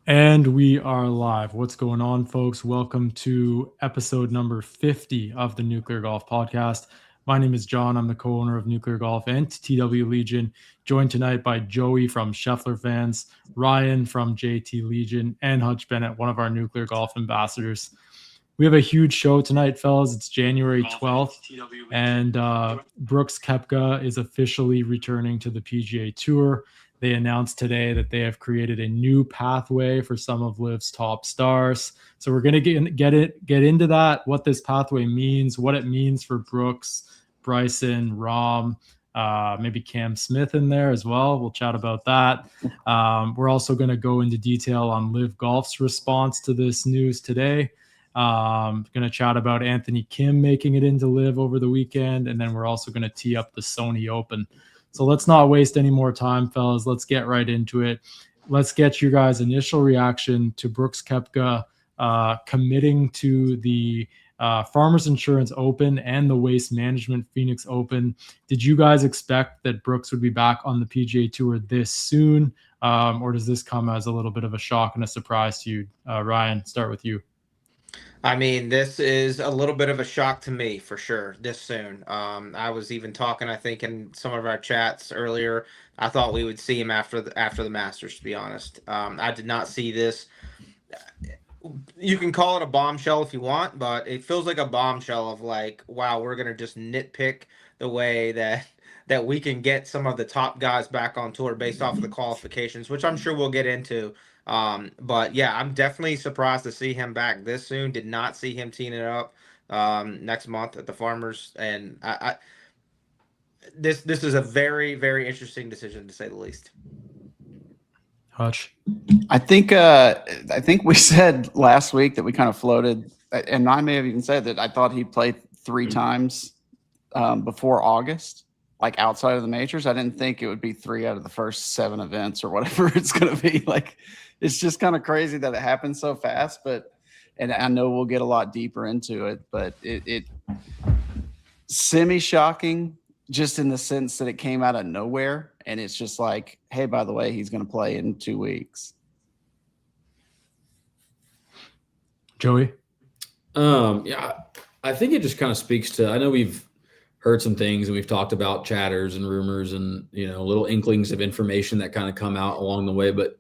And we are live. What's going on, folks? Welcome to episode number 50 of the Nuclear Golf Podcast. My name is John. I'm the co-owner of Nuclear Golf and TW Legion, joined tonight by Joey from Scheffler Fans, Ryan from JT Legion, and Hutch Bennett, one of our Nuclear Golf ambassadors. We have a huge show tonight, fellas. It's January 12th, and Brooks Koepka is officially returning to the PGA Tour. They announced today that they have created a new pathway for some of LIV's top stars. So we're going to get into that, what this pathway means, what it means for Brooks, Bryson, Rahm, maybe Cam Smith in there as well. We'll chat about that. We're also going to go into detail on LIV Golf's response to this news today. Going to chat about Anthony Kim making it into LIV over the weekend, and then we're also going to tee up the Sony Open. So let's not waste any more time, fellas. Let's get right into it. Let's get your guys' initial reaction to Brooks Koepka committing to the Farmers Insurance Open and the Waste Management Phoenix Open. Did you guys expect that Brooks would be back on the PGA Tour this soon, or does this come as a little bit of a shock and a surprise to you? Ryan, start with you. I mean, this is a little bit of a shock to me for sure this soon. I was even talking, I think, in some of our chats earlier. I thought we would see him after the Masters, to be honest. I did not see this. You can call it a bombshell if you want, but it feels like a bombshell of like, wow, we're going to just nitpick the way that we can get some of the top guys back on tour based off of the qualifications, which I'm sure we'll get into. But yeah, I'm definitely surprised to see him back this soon. Did not see him teeing it up next month at the Farmers, and this is a very, very interesting decision to say the least. Hutch. I think we said last week that we kind of floated, and I may have even said that I thought he'd play 3 times before August, like outside of the majors. I didn't think it would be 3 out of the first 7 events or whatever it's going to be. Like, it's just kind of crazy that it happened so fast, and I know we'll get a lot deeper into it, but it semi-shocking just in the sense that it came out of nowhere. And it's just like, hey, by the way, he's going to play in 2 weeks. Joey? Yeah, I think it just kind of speaks to, I know we've heard some things and we've talked about chatters and rumors and, little inklings of information that kind of come out along the way, but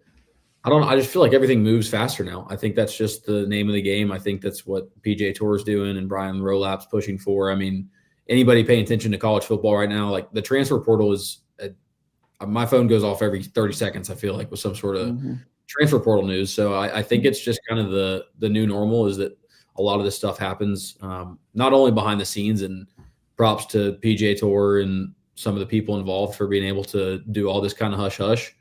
I just feel like everything moves faster now. I think that's just the name of the game. I think that's what PGA Tour is doing and Brian Rolap's pushing for. I mean, anybody paying attention to college football right now, like the transfer portal is my phone goes off every 30 seconds, I feel like, with some sort of transfer portal news. So I think it's just kind of the new normal is that a lot of this stuff happens not only behind the scenes, and props to PGA Tour and some of the people involved for being able to do all this kind of hush-hush,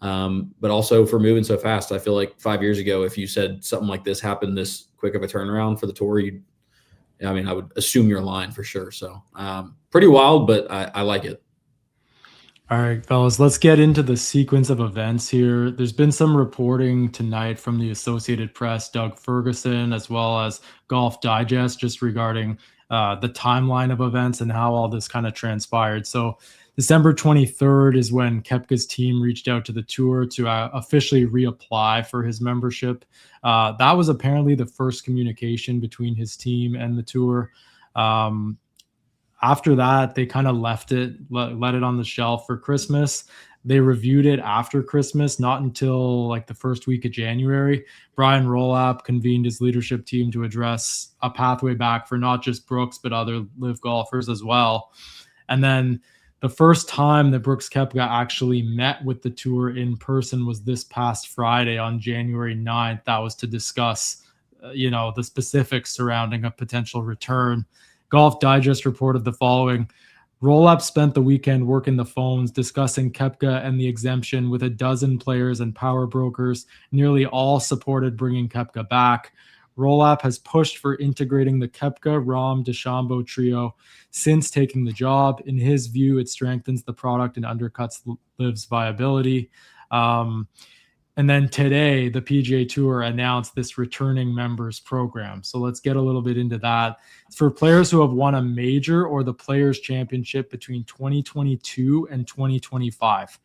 but also for moving so fast. I feel like 5 years ago, if you said something like this happened this quick of a turnaround for the tour, I would assume you're lying for sure. So pretty wild, but I like it. All right, fellas, let's get into the sequence of events here. There's been some reporting tonight from the Associated Press, Doug Ferguson, as well as Golf Digest, just regarding the timeline of events and how all this kind of transpired. So December 23rd is when Koepka's team reached out to the tour to officially reapply for his membership. That was apparently the first communication between his team and the tour. After that, they kind of let it on the shelf for Christmas. They reviewed it after Christmas, not until like the first week of January. Brian Rolap convened his leadership team to address a pathway back for not just Brooks, but other LIV golfers as well. And then the first time that Brooks Koepka actually met with the tour in person was this past Friday on January 9th. That was to discuss, the specifics surrounding a potential return. Golf Digest reported the following. Rollup spent the weekend working the phones, discussing Koepka and the exemption with a dozen players and power brokers. Nearly all supported bringing Koepka back. Rollup has pushed for integrating the Koepka, Rahm, DeChambeau trio since taking the job. In his view, it strengthens the product and undercuts LIV's viability. And then today, the PGA Tour announced this returning members program. So let's get a little bit into that. It's for players who have won a major or the Players' Championship between 2022 and 2025.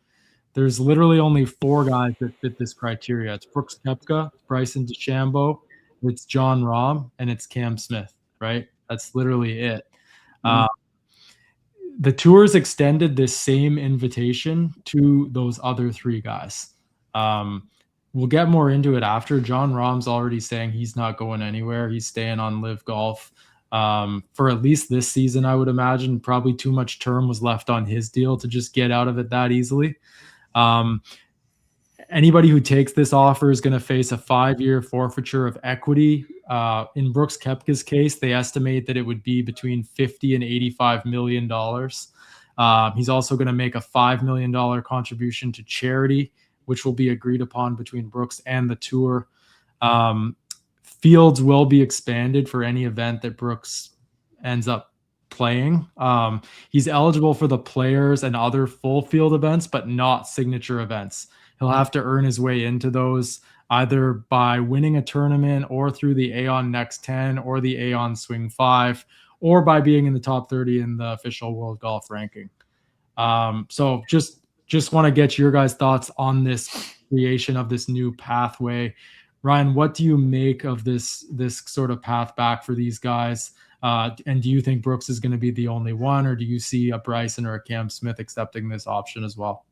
there's literally only 4 guys that fit this criteria. It's Brooks Koepka, it's Bryson DeChambeau, it's John Rahm, and it's Cam Smith, right? That's literally it. The tours extended this same invitation to those other 3 guys. We'll get more into it after. John Rahm's already saying he's not going anywhere. He's staying on Live Golf for at least this season, I would imagine. Probably too much term was left on his deal to just get out of it that easily. Anybody who takes this offer is going to face a 5-year forfeiture of equity. In Brooks Koepka's case, they estimate that it would be between $50 and $85 million. He's also going to make a $5 million contribution to charity, which will be agreed upon between Brooks and the tour. Fields will be expanded for any event that Brooks ends up playing. He's eligible for the Players and other full field events, but not signature events. He'll have to earn his way into those either by winning a tournament or through the Aon Next 10 or the Aon Swing 5, or by being in the top 30 in the official World Golf ranking. So just want to get your guys' thoughts on this creation of this new pathway. Ryan, what do you make of this sort of path back for these guys? And do you think Brooks is going to be the only one, or do you see a Bryson or a Cam Smith accepting this option as well?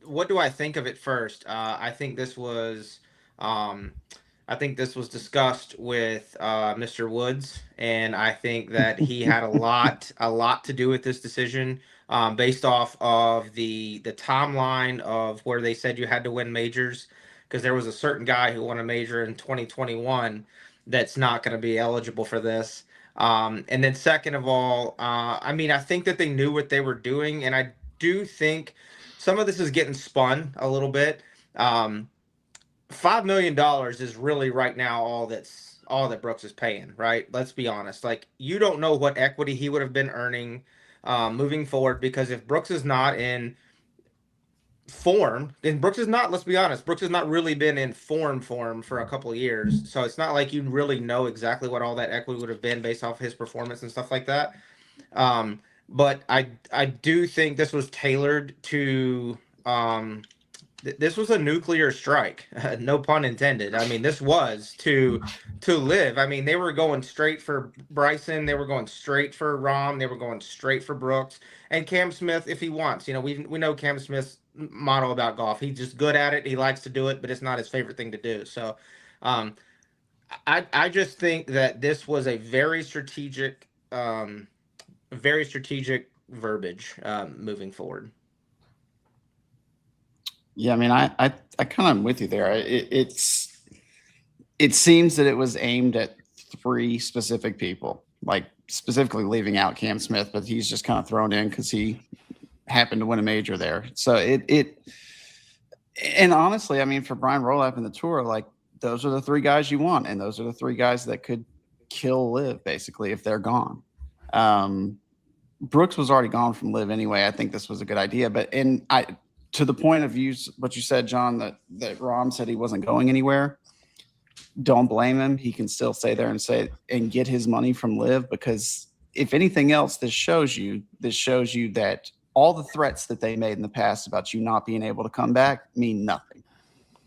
What do I think of it first? I think this was discussed with Mr. Woods, and I think that he had a lot to do with this decision, based off of the timeline of where they said you had to win majors, because there was a certain guy who won a major in 2021 that's not going to be eligible for this. And then second of all, I think that they knew what they were doing, and I do think some of this is getting spun a little bit. $5 million is really right now all that Brooks is paying, right? Let's be honest. Like, you don't know what equity he would have been earning moving forward, because if Brooks is not in form, then Brooks is not, let's be honest, Brooks has not really been in form for a couple of years. So it's not like you really know exactly what all that equity would have been based off his performance and stuff like that. But I do think this was tailored to this was a nuclear strike, no pun intended. I mean, this was to Live. I mean, they were going straight for Bryson, they were going straight for Rahm, they were going straight for Brooks, and Cam Smith if he wants. You know, we know Cam Smith's motto about golf. He's just good at it. He likes to do it, but it's not his favorite thing to do. So, I just think that this was a very strategic verbiage moving forward. Yeah, I mean, I kind of am with you there. It seems that it was aimed at 3 specific people, like specifically leaving out Cam Smith, but he's just kind of thrown in because he happened to win a major there. So and honestly, I mean, for Brian Roloff and the tour, like, those are the 3 guys you want, and those are the 3 guys that could kill Live basically if they're gone. Brooks was already gone from Live anyway. I think this was a good idea, but to the point of what you said, John, that Rahm said he wasn't going anywhere. Don't blame him. He can still stay there and get his money from Live, because if anything else, this shows you that all the threats that they made in the past about you not being able to come back mean nothing.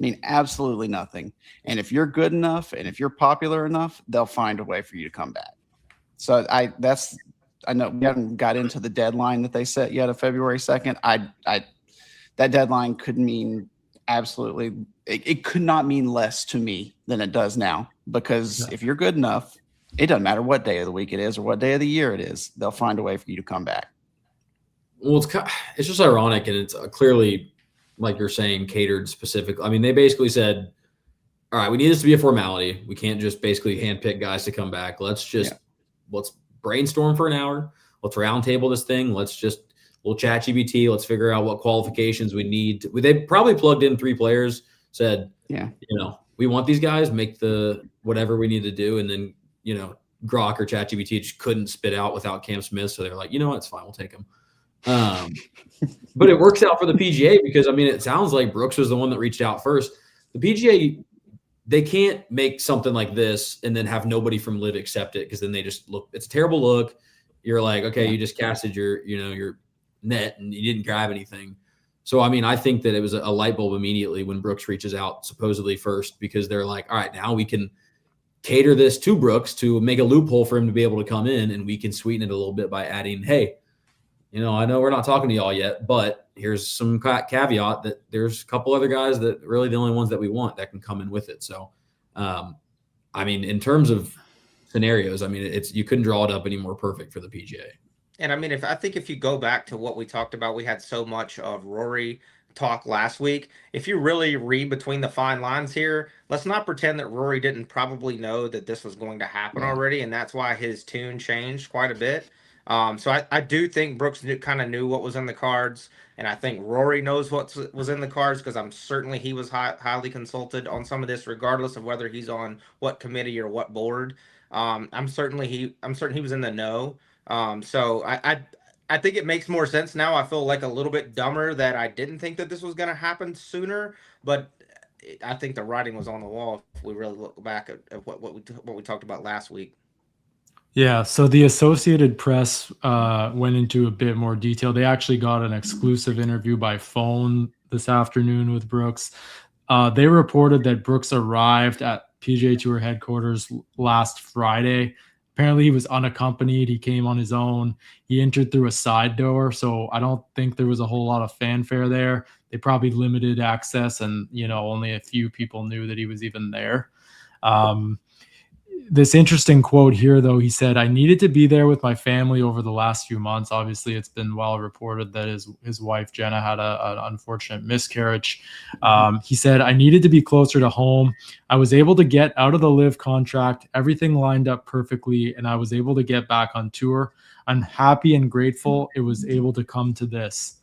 Mean absolutely nothing. And if you're good enough and if you're popular enough, they'll find a way for you to come back. So I know we haven't got into the deadline that they set yet of February 2nd. That deadline could mean absolutely, it could not mean less to me than it does now, because if you're good enough, it doesn't matter what day of the week it is or what day of the year it is, they'll find a way for you to come back. Well, it's just ironic, and it's clearly, like you're saying, catered specifically. I mean, they basically said, all right, we need this to be a formality. We can't just basically handpick guys to come back. Let's brainstorm for an hour. Let's roundtable this thing. We'll chat GBT. Let's figure out what qualifications we need. They probably plugged in 3 players, said, we want these guys, make the whatever we need to do. And then, Grok or ChatGPT just couldn't spit out without Cam Smith. So they're like, it's fine. We'll take him. But it works out for the PGA because, I mean, it sounds like Brooks was the one that reached out first. The PGA, they can't make something like this and then have nobody from Live accept it, because then they just look – it's a terrible look. You're like, okay, you just casted your net and he didn't grab anything. So, I mean, I think that it was a light bulb immediately when Brooks reaches out, supposedly first, because they're like, all right, now we can cater this to Brooks to make a loophole for him to be able to come in, and we can sweeten it a little bit by adding, hey, I know we're not talking to y'all yet, but here's some caveat that there's a couple other guys that really the only ones that we want that can come in with it. So, I mean, in terms of scenarios, I mean, you couldn't draw it up any more perfect for the PGA. And I mean, I think if you go back to what we talked about, we had so much of Rory talk last week. If you really read between the fine lines here, let's not pretend that Rory didn't probably know that this was going to happen already, and that's why his tune changed quite a bit. So I do think Brooks kind of knew what was in the cards, and I think Rory knows what was in the cards because I'm certainly he was highly consulted on some of this, regardless of whether he's on what committee or what board. I'm certain he was in the know. So I think it makes more sense now. I feel like a little bit dumber that I didn't think that this was going to happen sooner, but I think the writing was on the wall if we really look back at what we talked about last week. Yeah, so the Associated Press went into a bit more detail. They actually got an exclusive interview by phone this afternoon with Brooks. They reported that Brooks arrived at PGA Tour headquarters last Friday. Apparently, he was unaccompanied. He came on his own. He entered through a side door, so I don't think there was a whole lot of fanfare there. They probably limited access, and only a few people knew that he was even there. This interesting quote here, though, he said, "I needed to be there with my family over the last few months." Obviously, it's been well reported that his wife, Jenna, had an unfortunate miscarriage. He said, "I needed to be closer to home. I was able to get out of the live contract. Everything lined up perfectly, and I was able to get back on tour. I'm happy and grateful it was able to come to this."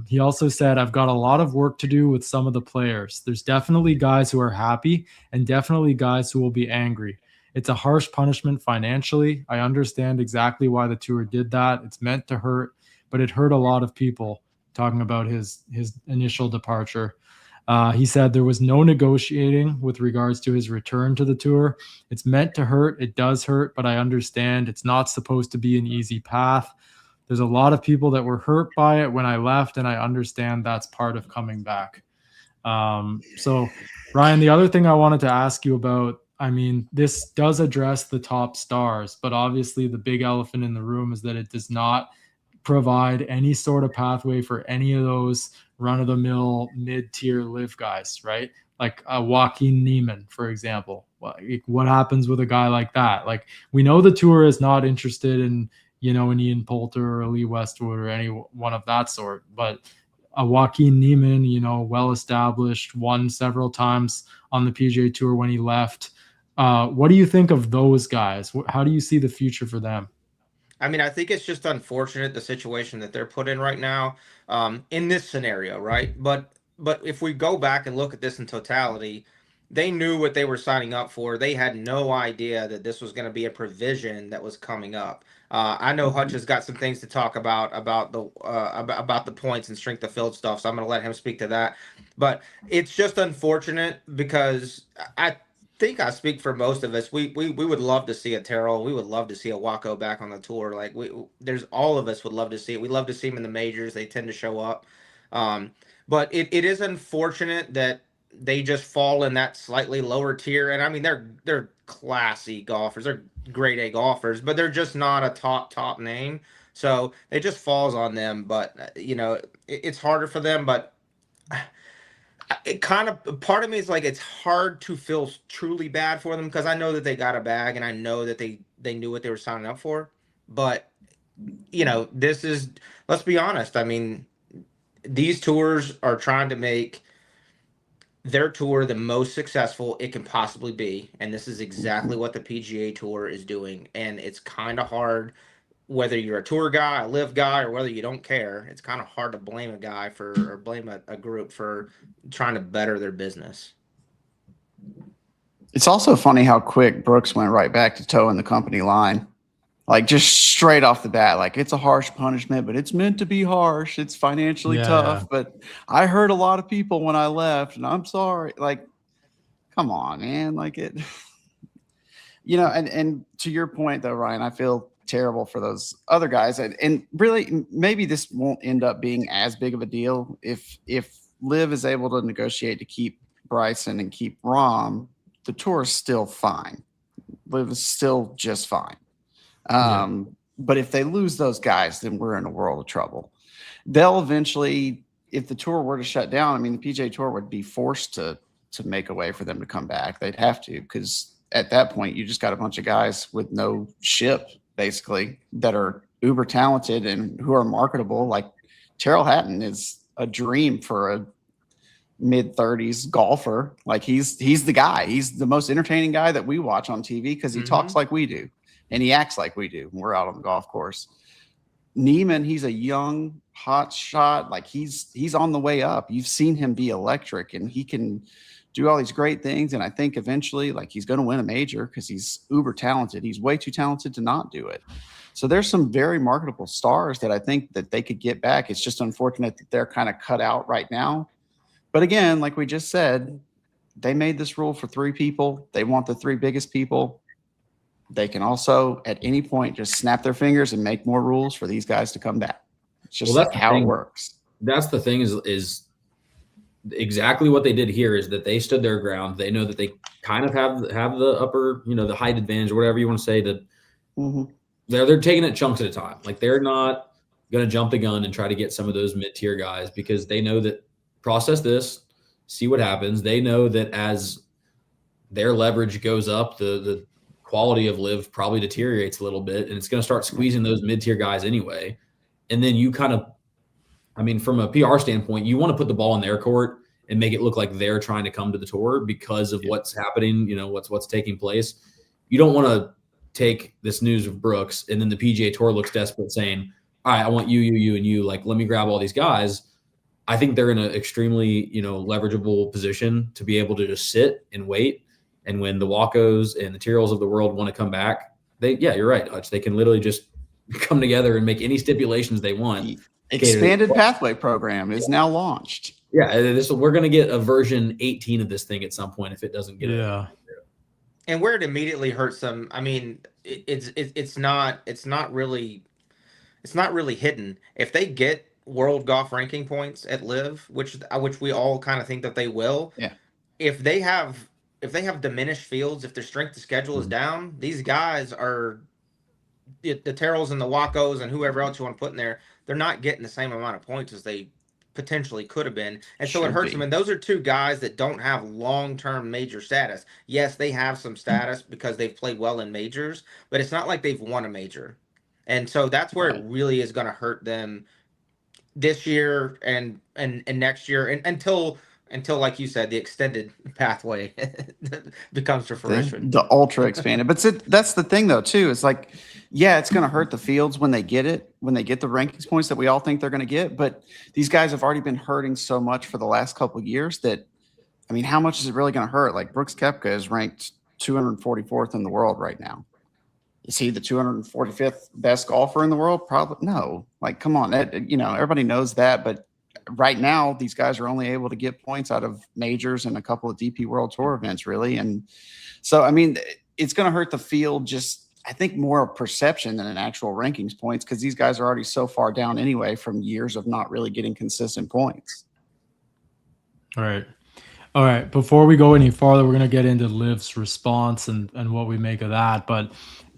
He also said, "I've got a lot of work to do with some of the players. There's definitely guys who are happy and definitely guys who will be angry. It's a harsh punishment financially. I understand exactly why the tour did that. It's meant to hurt, but it hurt a lot of people," talking about his initial departure. He said there was no negotiating with regards to his return to the tour. "It's meant to hurt. It does hurt, but I understand it's not supposed to be an easy path. There's a lot of people that were hurt by it when I left, and I understand that's part of coming back." So, Ryan, the other thing I wanted to ask you about, I mean, this does address the top stars, but obviously the big elephant in the room is that it does not provide any sort of pathway for any of those run-of-the-mill mid-tier live guys, right? Like Joaquin Niemann, for example. What happens with a guy like that? Like, we know the tour is not interested in an Ian Poulter or a Lee Westwood or any one of that sort. But a Joaquin Niemann, well-established, won several times on the PGA Tour when he left. What do you think of those guys? How do you see the future for them? I mean, I think it's just unfortunate the situation that they're put in right now in this scenario, right? But if we go back and look at this in totality, they knew what they were signing up for. They had no idea that this was going to be a provision that was coming up. I know Hutch has got some things to talk about the points and strength of field stuff, so I'm going to let him speak to that. But it's just unfortunate because I think I speak for most of us. We would love to see a Terrell. We would love to see a Waco back on the tour. Like there's all of us would love to see it. We love to see him in the majors. They tend to show up. But it is unfortunate that they just fall in that slightly lower tier. And I mean, they're classy golfers. They're grade A golfers, but they're just not a top name. So it just falls on them. But it's harder for them. But it kind of, part of me is like, it's hard to feel truly bad for them because I know that they got a bag and I know that they knew what they were signing up for. But this is, let's be honest. I mean, these tours are trying to make their tour the most successful it can possibly be, and this is exactly what the PGA Tour is doing. And it's kind of hard, whether you're a tour guy, a live guy, or whether you don't care. It's kind of hard to blame a guy or blame a group for trying to better their business. It's also funny how quick Brooks went right back to toeing the company line. Like, just straight off the bat, like, it's a harsh punishment, but it's meant to be harsh. It's financially tough. But I hurt a lot of people when I left, and I'm sorry. Like, come on, man. Like, it, and to your point, though, Ryan, I feel terrible for those other guys. And really, maybe this won't end up being as big of a deal if Liv is able to negotiate to keep Bryson and keep Rahm. The tour is still fine. Liv is still just fine. But if they lose those guys, then we're in a world of trouble. They'll eventually, if the tour were to shut down, I mean, the PGA Tour would be forced to make a way for them to come back. They'd have to, because at that point, you just got a bunch of guys with no ship, basically, that are uber talented and who are marketable. Like Terrell Hatton is a dream for a mid-30s golfer. Like he's the guy. He's the most entertaining guy that we watch on TV because he talks like we do and he acts like we do when we're out on the golf course. Neiman, he's a young hot shot. Like he's on the way up. You've seen him be electric and he can do all these great things. And I think eventually, like, he's going to win a major because he's uber talented. He's way too talented to not do it. So there's some very marketable stars that I think that they could get back. It's just unfortunate that they're kind of cut out right now. But again, like we just said, they made this rule for 3 people. They want the 3 biggest people. They can also at any point just snap their fingers and make more rules for these guys to come back. It's just like how it works. That's the thing is exactly what they did here is that they stood their ground. They know that they kind of have the upper, the height advantage or whatever you want to say, that they're taking it chunks at a time. Like they're not going to jump the gun and try to get some of those mid-tier guys because they know that process this, see what happens. They know that as their leverage goes up, the quality of Liv probably deteriorates a little bit and it's going to start squeezing those mid-tier guys anyway. And then you kind of, I mean, from a PR standpoint, you want to put the ball in their court and make it look like they're trying to come to the tour because of what's happening, what's taking place. You don't want to take this news of Brooks and then the PGA Tour looks desperate saying, all right, I want you, and you, like, let me grab all these guys. I think they're in an extremely, leverageable position to be able to just sit and wait. And when the Wacos and the Tyrrells of the world want to come back, you're right, Hutch. They can literally just come together and make any stipulations they want. Expanded pathway program is now launched. Yeah, we're going to get a version 18 of this thing at some point if it doesn't get it. And where it immediately hurts them, I mean, it's not really hidden. If they get world golf ranking points at Liv, which we all kind of think that they will, if they have diminished fields, if their strength of schedule is down, these guys are the Terrells and the Wacos and whoever else you want to put in there. They're not getting the same amount of points as they potentially could have been. And so it hurts them. And those are 2 guys that don't have long-term major status. Yes, they have some status because they've played well in majors, but it's not like they've won a major. And so that's where it really is going to hurt them this year and next year and until, like you said, the extended pathway becomes to fruition. The ultra expanded. But that's the thing, though, too. It's like, it's going to hurt the fields when they get it, when they get the rankings points that we all think they're going to get. But these guys have already been hurting so much for the last couple of years that, I mean, how much is it really going to hurt? Like Brooks Koepka is ranked 244th in the world right now. Is he the 245th best golfer in the world? Probably no. Like, come on, everybody knows that. But right now, these guys are only able to get points out of majors and a couple of DP World Tour events, really. And so, I mean, it's going to hurt the field. Just, I think, more of perception than an actual rankings points because these guys are already so far down anyway from years of not really getting consistent points. All right. Before we go any farther, we're going to get into Liv's response and what we make of that. But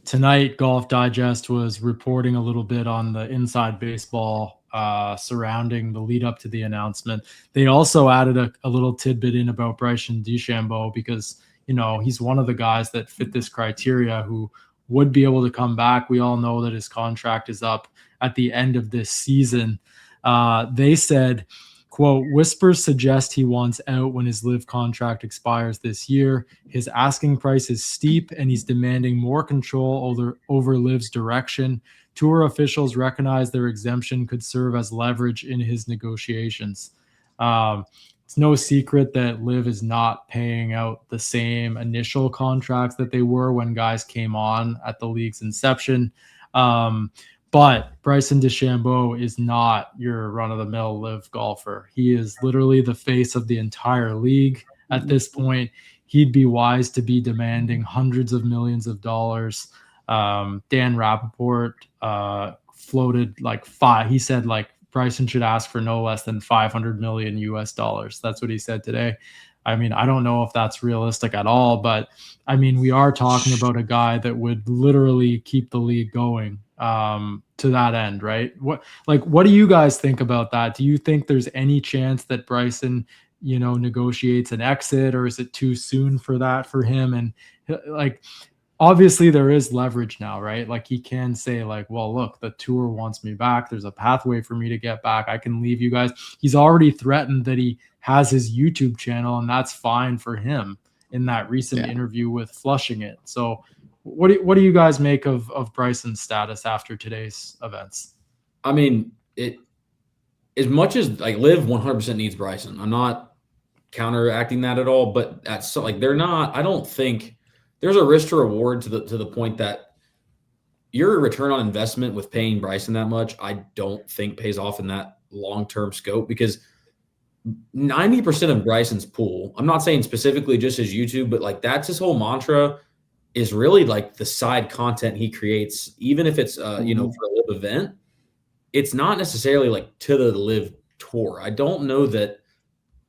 tonight, Golf Digest was reporting a little bit on the inside baseball surrounding the lead up to the announcement. They also added a little tidbit in about Bryson DeChambeau because, he's one of the guys that fit this criteria who would be able to come back. We all know that his contract is up at the end of this season. They said, quote, whispers suggest he wants out when his Liv contract expires this year. His asking price is steep and he's demanding more control over Liv's direction. Tour officials recognize their exemption could serve as leverage in his negotiations. It's no secret that Liv is not paying out the same initial contracts that they were when guys came on at the league's inception. But Bryson DeChambeau is not your run-of-the-mill Liv golfer. He is literally the face of the entire league at this point. He'd be wise to be demanding hundreds of millions of dollars Dan Rappaport floated like five. He said like Bryson should ask for no less than 500 million US dollars. That's what he said today. I mean, I don't know if that's realistic at all, but I mean, we are talking about a guy that would literally keep the league going to that end, right? What do you guys think about that? Do you think there's any chance that Bryson, negotiates an exit, or is it too soon for that for him? And like, obviously there is leverage now, right? Like he can say like, well, look, the tour wants me back. There's a pathway for me to get back. I can leave you guys. He's already threatened that he has his YouTube channel, and that's fine for him in that recent interview with Flushing It. So what do you guys make of Bryson's status after today's events? I mean, as much as like Liv 100% needs Bryson. I'm not counteracting that at all, but that's like they're not. I don't think there's a risk to reward to the point that your return on investment with paying Bryson that much, I don't think pays off in that long-term scope, because 90% of Bryson's pool, I'm not saying specifically just his YouTube, but like that's his whole mantra, is really like the side content he creates, even if it's for a live event. It's not necessarily like to the live tour. I don't know that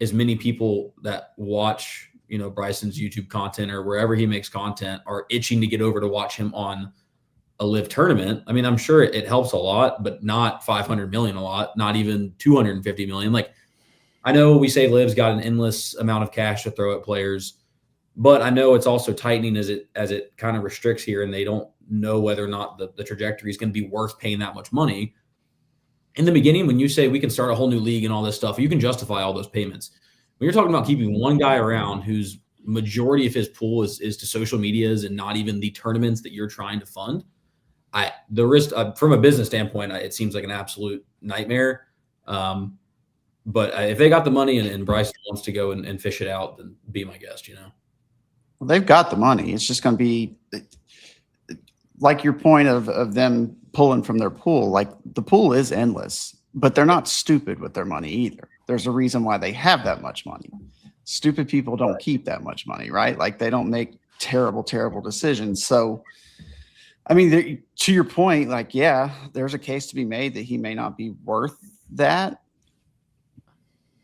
as many people that watch Bryson's YouTube content or wherever he makes content are itching to get over to watch him on a live tournament. I mean, I'm sure it helps a lot, but not 500 million a lot, not even 250 million. Like, I know we say Liv's got an endless amount of cash to throw at players, but I know it's also tightening as it kind of restricts here, and they don't know whether or not the trajectory is going to be worth paying that much money. In the beginning, when you say we can start a whole new league and all this stuff, you can justify all those payments. When you're talking about keeping one guy around whose majority of his pool is to social medias and not even the tournaments that you're trying to fund, the risk from a business standpoint, it seems like an absolute nightmare. But if they got the money and Bryson wants to go and fish it out, then be my guest, Well, they've got the money. It's just going to be like your point of them pulling from their pool. Like the pool is endless, but they're not stupid with their money either. There's a reason why they have that much money. Stupid people don't keep that much money, right? Like they don't make terrible, terrible decisions. So, I mean, to your point, like, yeah, there's a case to be made that he may not be worth that.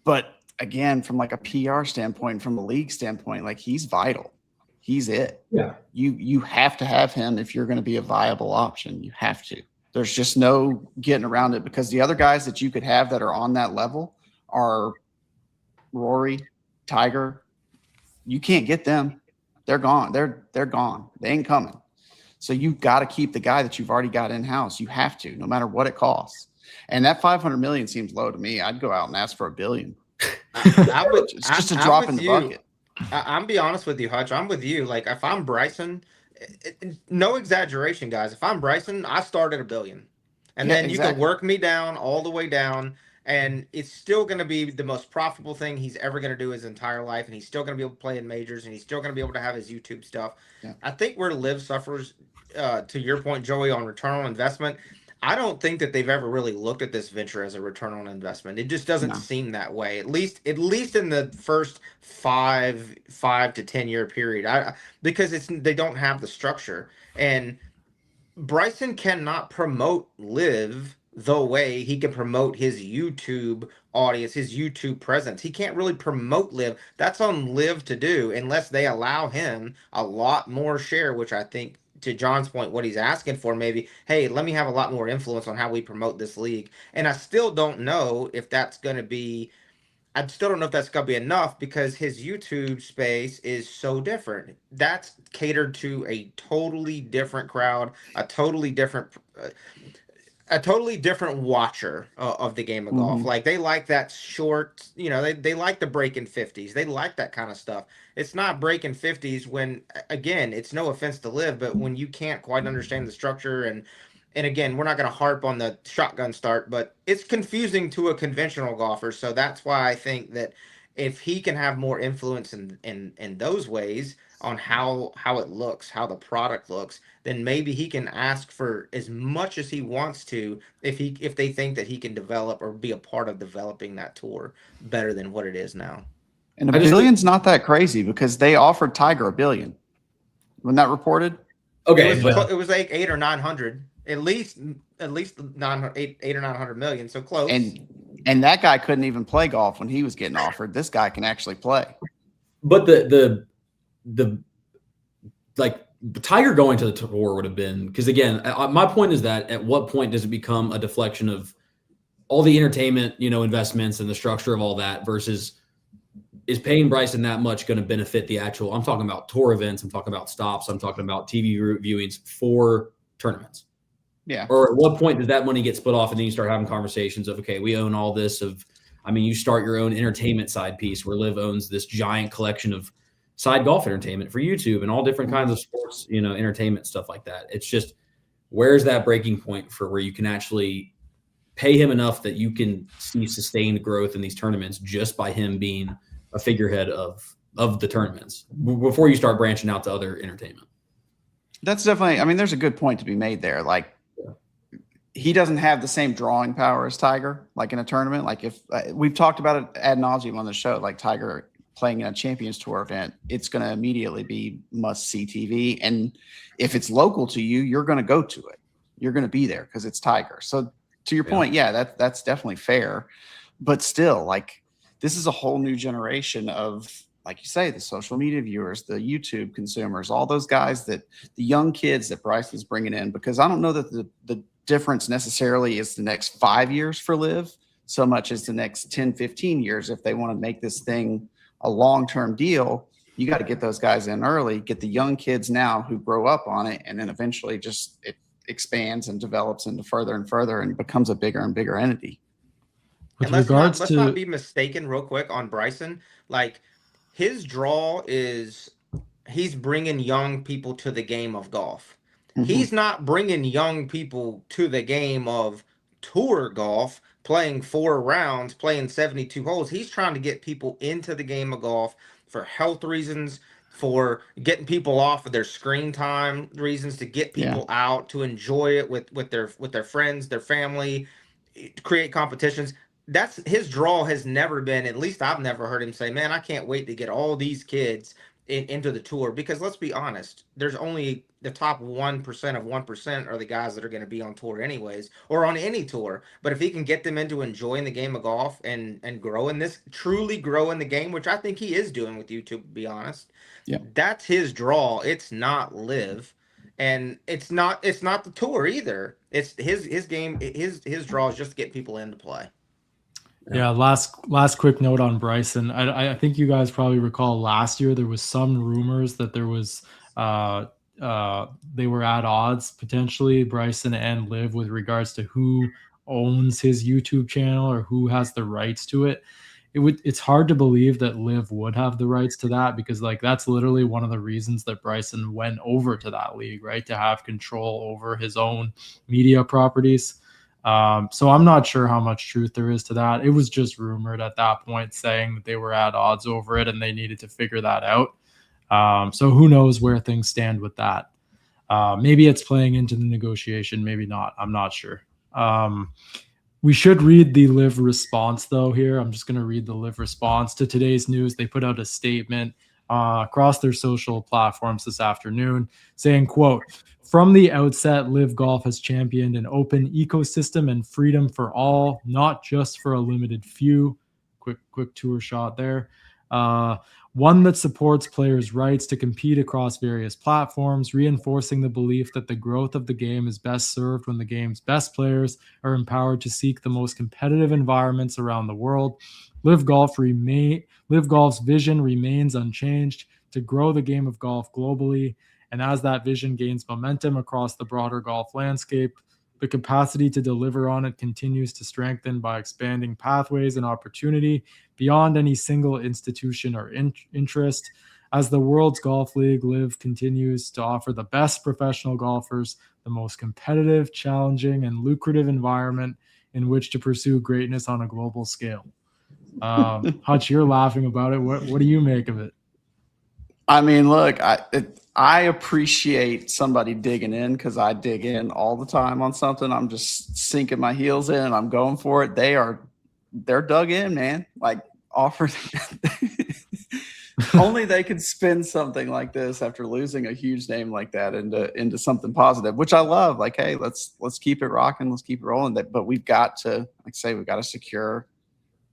But again, from like a PR standpoint, from a league standpoint, like he's vital. He's it. Yeah. You have to have him if you're going to be a viable option. You have to. There's just no getting around it, because the other guys that you could have that are on that level are Rory, Tiger. You can't get them. They're gone. They're gone. They ain't coming. So you've got to keep the guy that you've already got in house. You have to, no matter what it costs. And that 500 million seems low to me. I'd go out and ask for $1 billion. It's just a drop in the bucket. I'm be honest with you, Hutch. I'm with you. Like if I'm Bryson, no exaggeration, guys. If I'm Bryson, I start at $1 billion, and then you can work me down all the way down, and it's still going to be the most profitable thing he's ever going to do his entire life, and he's still going to be able to play in majors, and he's still going to be able to have his YouTube stuff. Yeah. I think where Liv suffers, to your point, Joey, on return on investment, I don't think that they've ever really looked at this venture as a return on investment. It just doesn't seem that way. At least in the first 5 to 10 year period. Because they don't have the structure. And Bryson cannot promote Liv the way he can promote his YouTube audience, his YouTube presence. He can't really promote Liv. That's on Liv to do, unless they allow him a lot more share, which I think, to John's point, what he's asking for, maybe, hey, let me have a lot more influence on how we promote this league. And I still don't know if that's going to be enough, because his YouTube space is so different. That's catered to a totally different crowd, a totally different watcher of the game of golf. Like they like that short, they like the breaking 50s. They like that kind of stuff. It's not breaking 50s when, again, it's no offense to Liv, but when you can't quite understand the structure, and again, we're not going to harp on the shotgun start, but it's confusing to a conventional golfer. So that's why I think that if he can have more influence in those ways on how it looks, how the product looks, then maybe he can ask for as much as he wants to, if they think that he can develop or be a part of developing that tour better than what it is now. And $1 billion's not that crazy, because they offered Tiger $1 billion. Wasn't that reported? Okay, It was like 8 or 900, at least 8 or 900 million. So close. And that guy couldn't even play golf when he was getting offered. This guy can actually play. but the like Tiger going to the tour would have been, because again, my point is that at what point does it become a deflection of all the entertainment, investments and the structure of all that versus is paying Bryson that much going to benefit the actual? I'm talking about tour events. I'm talking about stops. I'm talking about TV viewings for tournaments. Yeah. Or at what point does that money get split off and then you start having conversations of, okay, we own all this you start your own entertainment side piece where Liv owns this giant collection of side golf entertainment for YouTube and all different kinds of sports, entertainment stuff like that. It's just, where's that breaking point for where you can actually pay him enough that you can see sustained growth in these tournaments just by him being a figurehead of the tournaments before you start branching out to other entertainment? That's definitely, there's a good point to be made there. Like, he doesn't have the same drawing power as Tiger, like in a tournament. Like if we've talked about it ad nauseum on the show, like Tiger playing in a Champions Tour event, it's going to immediately be must-see TV. And if it's local to you, you're going to go to it. You're going to be there because it's Tiger. So to your point, that's definitely fair. But still, like, this is a whole new generation of, like you say, the social media viewers, the YouTube consumers, all those guys, that the young kids that Bryce is bringing in. Because I don't know that the difference necessarily is the next 5 years for Liv so much as the next 10, 15 years. If they want to make this thing a long-term deal, you got to get those guys in early, get the young kids now who grow up on it, and then eventually just it expands and develops into further and further and becomes a bigger and bigger entity. And let's not be mistaken real quick on Bryson. Like, his draw is he's bringing young people to the game of golf. Mm-hmm. He's not bringing young people to the game of tour golf, playing 4 rounds, playing 72 holes. He's trying to get people into the game of golf for health reasons, for getting people off of their screen time reasons, to get people out to enjoy it with their friends, their family, create competitions. That's his draw. Has never been, at least I've never heard him say, man, I can't wait to get all these kids into the tour. Because let's be honest, there's only the top 1% of 1% are the guys that are going to be on tour anyways, or on any tour. But if he can get them into enjoying the game of golf and truly grow in the game, which I think he is doing with YouTube, to be honest, that's his draw. It's not Liv. And it's not the tour either. It's his game. His draw is just to get people into play. Yeah, last quick note on Bryson. I think you guys probably recall last year there was some rumors that there was they were at odds potentially, Bryson and Liv, with regards to who owns his YouTube channel or who has the rights to it. It's hard to believe that Liv would have the rights to that, because like that's literally one of the reasons that Bryson went over to that league, right? To have control over his own media properties. So I'm not sure how much truth there is to that. It was just rumored at that point, saying that they were at odds over it and they needed to figure that out. So who knows where things stand with that. Maybe it's playing into the negotiation, maybe not. I'm not sure. We should read the Liv response though here. I'm just going to read the Liv response to today's news. They put out a statement across their social platforms this afternoon saying, quote, "From the outset, Liv Golf has championed an open ecosystem and freedom for all, not just for a limited few." Quick tour shot there. One that supports players' rights to compete across various platforms, reinforcing the belief that the growth of the game is best served when the game's best players are empowered to seek the most competitive environments around the world. Liv Golf's vision remains unchanged: to grow the game of golf globally. And as that vision gains momentum across the broader golf landscape, the capacity to deliver on it continues to strengthen by expanding pathways and opportunity beyond any single institution or interest. As the world's golf league, Liv continues to offer the best professional golfers the most competitive, challenging, and lucrative environment in which to pursue greatness on a global scale. Hutch, you're laughing about it. What do you make of it? I mean, look, I appreciate somebody digging in, because I dig in all the time on something. I'm just sinking my heels in and I'm going for it. They're dug in, man. Like, offer Only they could spin something like this after losing a huge name like that into something positive, which I love. Like, hey, let's keep it rocking, let's keep it rolling. But we've got to, we've got to secure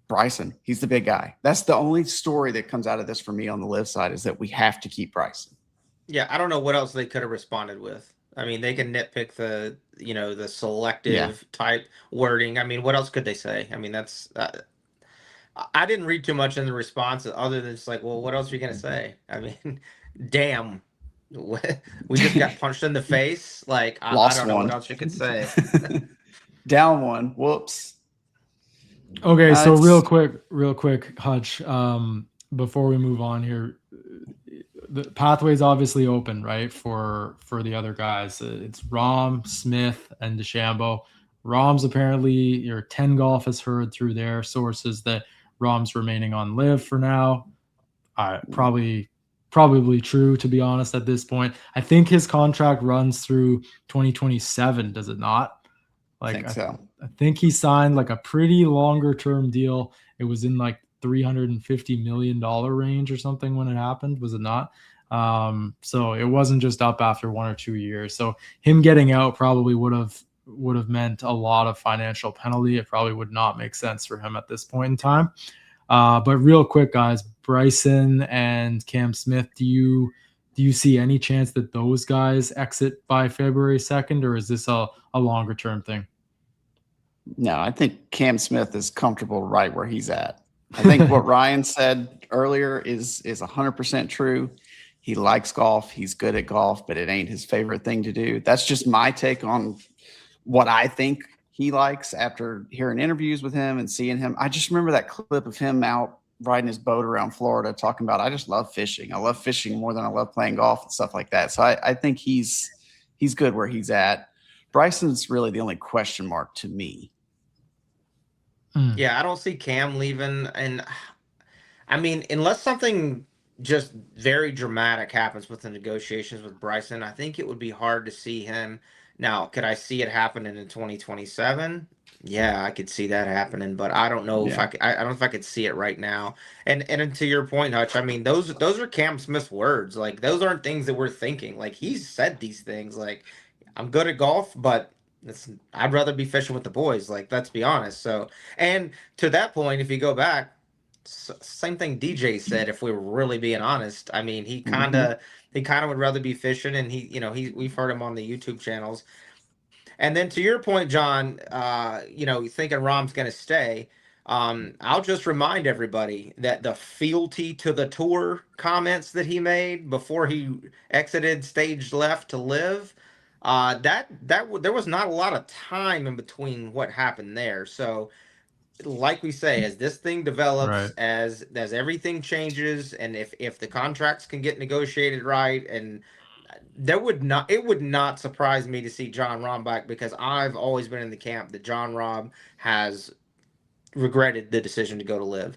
Bryson. He's the big guy. That's the only story that comes out of this for me on the live side, is that we have to keep Bryson. Yeah, I don't know what else they could have responded with. I mean, they can nitpick the selective type wording. I mean, what else could they say? I mean, that's I didn't read too much in the response other than it's like, well, what else are you gonna say? I mean, damn, we just got punched in the face. Like, I don't know what else you could say. Down one. Whoops. Okay, so real quick, Hutch. Before we move on here, the pathway's obviously open, right, for the other guys. It's Rahm, Smith, and DeChambeau. Rahm's apparently, 10 Golf has heard through their sources that Rahm's remaining on live for now. Probably true, to be honest, at this point. I think his contract runs through 2027, does it not? I think so. I think he signed like a pretty longer term deal. It was in like $350 million range or something when it happened, was it not? So it wasn't just up after 1 or 2 years. So him getting out probably would have meant a lot of financial penalty. It probably would not make sense for him at this point in time. But real quick, guys, Bryson and Cam Smith, do you see any chance that those guys exit by February 2nd, or is this a longer term thing? No, I think Cam Smith is comfortable right where he's at. I think what Ryan said earlier is 100% true. He likes golf. He's good at golf, but it ain't his favorite thing to do. That's just my take on what I think he likes after hearing interviews with him and seeing him. I just remember that clip of him out riding his boat around Florida talking about, I just love fishing. I love fishing more than I love playing golf and stuff like that. So I think he's good where he's at. Bryson's really the only question mark to me. Yeah, I don't see Cam leaving. And I mean, unless something just very dramatic happens with the negotiations with Bryson, I think it would be hard to see him. Now, could I see it happening in 2027? Yeah, I could see that happening, but I don't know if I don't know if I could see it right now. And to your point, Hutch, I mean, those are Cam Smith's words. Like, those aren't things that we're thinking. Like, he's said these things. Like, I'm good at golf, but I'd rather be fishing with the boys. Like, let's be honest. So, and to that point, if you go back, same thing DJ said. If we were really being honest, I mean, he kind of would rather be fishing, and we've heard him on the YouTube channels. And then to your point, John, thinking Rahm's going to stay. I'll just remind everybody that the fealty to the tour comments that he made before he exited stage left to live, there was not a lot of time in between what happened there. So, like we say, as this thing develops, Right. as everything changes, and if the contracts can get negotiated right, and it would not surprise me to see Jon Rahm back, because I've always been in the camp that Jon Rahm has regretted the decision to go to live.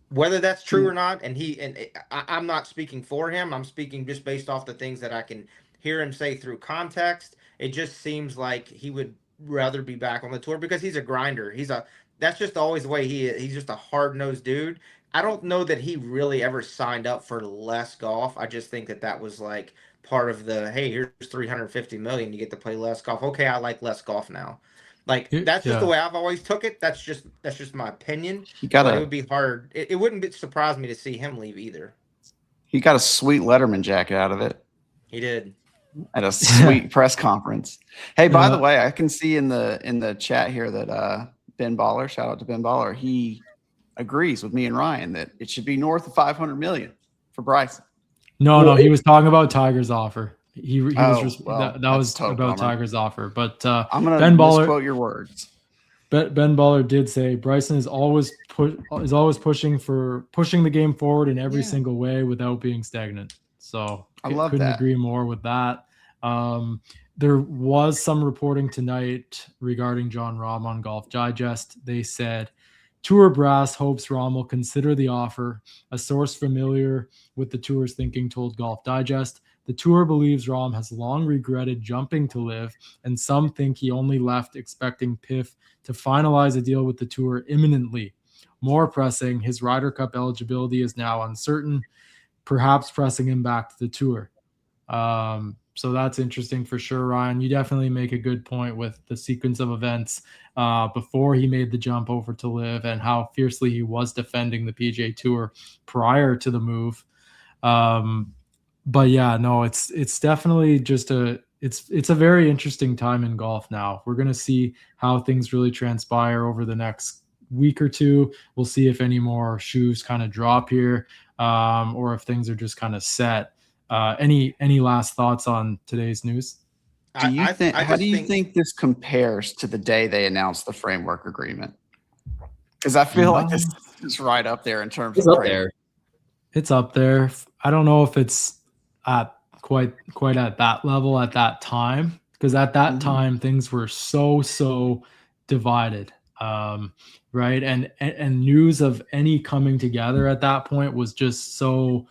Whether that's true or not, and I'm not speaking for him, I'm speaking just based off the things that I can hear him say through context. It just seems like he would rather be back on the tour because he's a grinder. That's just always the way he is. He's just a hard-nosed dude. I don't know that he really ever signed up for less golf. I just think that was like part of the, hey, here's $350 million, you get to play less golf. Okay, I like less golf now. Like, that's just the way I've always took it. That's just my opinion. But it would be hard. It wouldn't surprise me to see him leave either. He got a sweet Letterman jacket out of it. He did. At a sweet press conference. Hey, by the way, I can see in the chat here that Ben Baller, shout out to Ben Baller, he agrees with me and Ryan that it should be north of $500 million for Bryson. No, he was talking about Tiger's offer. That was about bummer. Tiger's offer. But I'm going to misquote your words. Ben Baller did say Bryson is always pushing the game forward in every single way without being stagnant. So I love couldn't that. agree more with that. There was some reporting tonight regarding Jon Rahm on Golf Digest. They said Tour brass hopes Rahm will consider the offer. A source familiar with the tour's thinking told Golf Digest. The tour believes Rahm has long regretted jumping to live, and some think he only left expecting PIF to finalize a deal with the tour imminently. More pressing, his Ryder Cup eligibility is now uncertain. perhaps pressing him back to the tour. So that's interesting for sure, Ryan. You definitely make a good point with the sequence of events before he made the jump over to live and how fiercely he was defending the PGA Tour prior to the move. But yeah, no, it's definitely just it's a very interesting time in golf now. We're going to see how things really transpire over the next week or two. We'll see if any more shoes kind of drop here, or if things are just kind of set. Any last thoughts on today's news? Do you think? How do you think this compares to the day they announced the framework agreement? Because I feel like this is right up there in terms of up there. It's up there. I don't know if it's at quite at that level at that time, because at that time things were so divided, right? And news of any coming together at that point was just so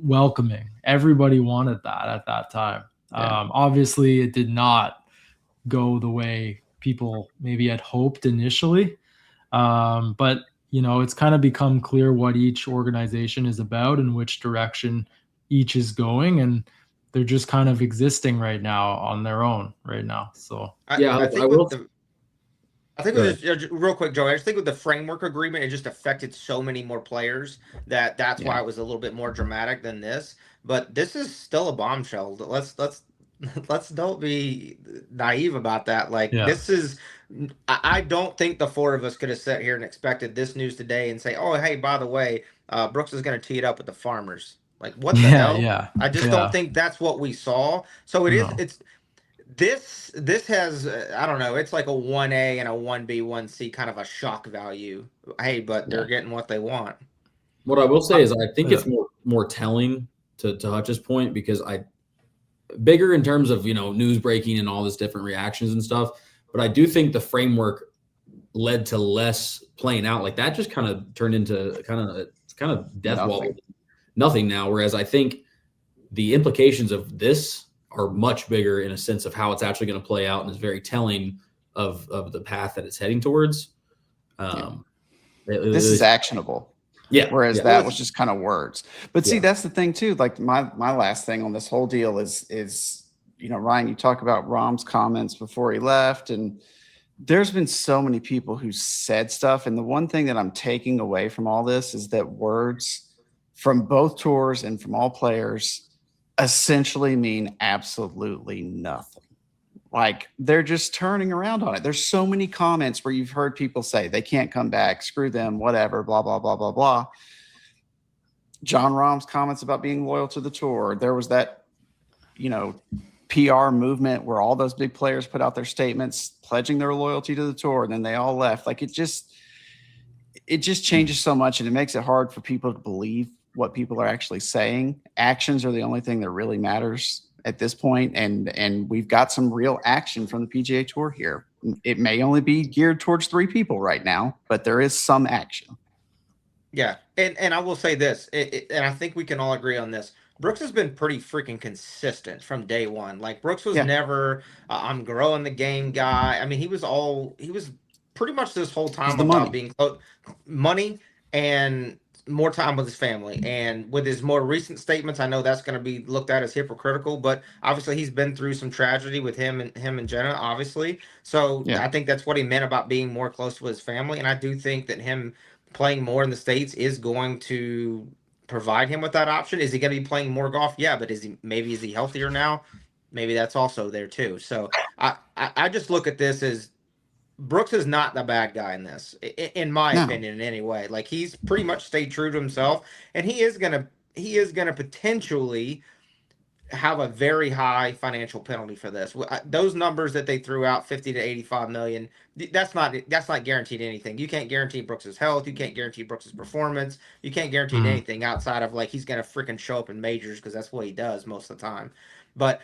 welcoming. Everybody wanted that at that time. Obviously it did not go the way people maybe had hoped initially, but it's kind of become clear what each organization is about and which direction each is going, and they're just kind of existing right now on their own right now. So I think just real quick, Joey, I just think with the framework agreement, it just affected so many more players that's why it was a little bit more dramatic than this. But this is still a bombshell. Let's don't be naive about that. This is, I don't think the four of us could have sat here and expected this news today and say, oh, hey, by the way, Brooks is going to tee it up with the Farmers. Like, what the hell? Yeah. I just don't think that's what we saw. So this has, I don't know, it's like a 1A and a 1B, 1C kind of a shock value. Hey, but they're getting what they want. What I will say is I think it's more telling to Hutch's point, because bigger in terms of, news breaking and all this different reactions and stuff. But I do think the framework led to less playing out. Like that just kind of turned into kind of death wall. Nothing now. Whereas I think the implications of this are much bigger in a sense of how it's actually going to play out, and is very telling of the path that it's heading towards. This is actionable. Yeah. Whereas that was just kind of words. But see, that's the thing too. Like my last thing on this whole deal is, Ryan, you talk about Rahm's comments before he left, and there's been so many people who said stuff. And the one thing that I'm taking away from all this is that words from both tours and from all players essentially mean absolutely nothing. Like they're just turning around on it. There's so many comments where you've heard people say they can't come back, screw them, whatever, blah, blah, blah, blah, blah. Jon Rahm's comments about being loyal to the tour. There was that, PR movement where all those big players put out their statements pledging their loyalty to the tour, and then they all left. Like it just changes so much, and it makes it hard for people to believe what people are actually saying. Actions are the only thing that really matters at this point, and we've got some real action from the PGA Tour here. It may only be geared towards 3 people right now, but there is some action. Yeah, and I will say this, and I think we can all agree on this. Brooks has been pretty freaking consistent from day one. Like Brooks was never I'm growing the game guy. I mean, he was pretty much this whole time about being money and more time with his family. And with his more recent statements, I know that's going to be looked at as hypocritical, but obviously he's been through some tragedy with him and Jenna, obviously. So I think that's what he meant about being more close with his family. And I do think that him playing more in the States is going to provide him with that option. Is he going to be playing more golf? Yeah, but is he healthier now? Maybe that's also there too. So I just look at this as Brooks is not the bad guy in this, in my opinion, in any way. Like he's pretty much stayed true to himself, and he is gonna potentially have a very high financial penalty for this. Those numbers that they threw out, 50 to 85 million, that's not guaranteed anything. You can't guarantee Brooks's health. You can't guarantee Brooks's performance. You can't guarantee anything outside of like he's gonna freaking show up in majors because that's what he does most of the time. But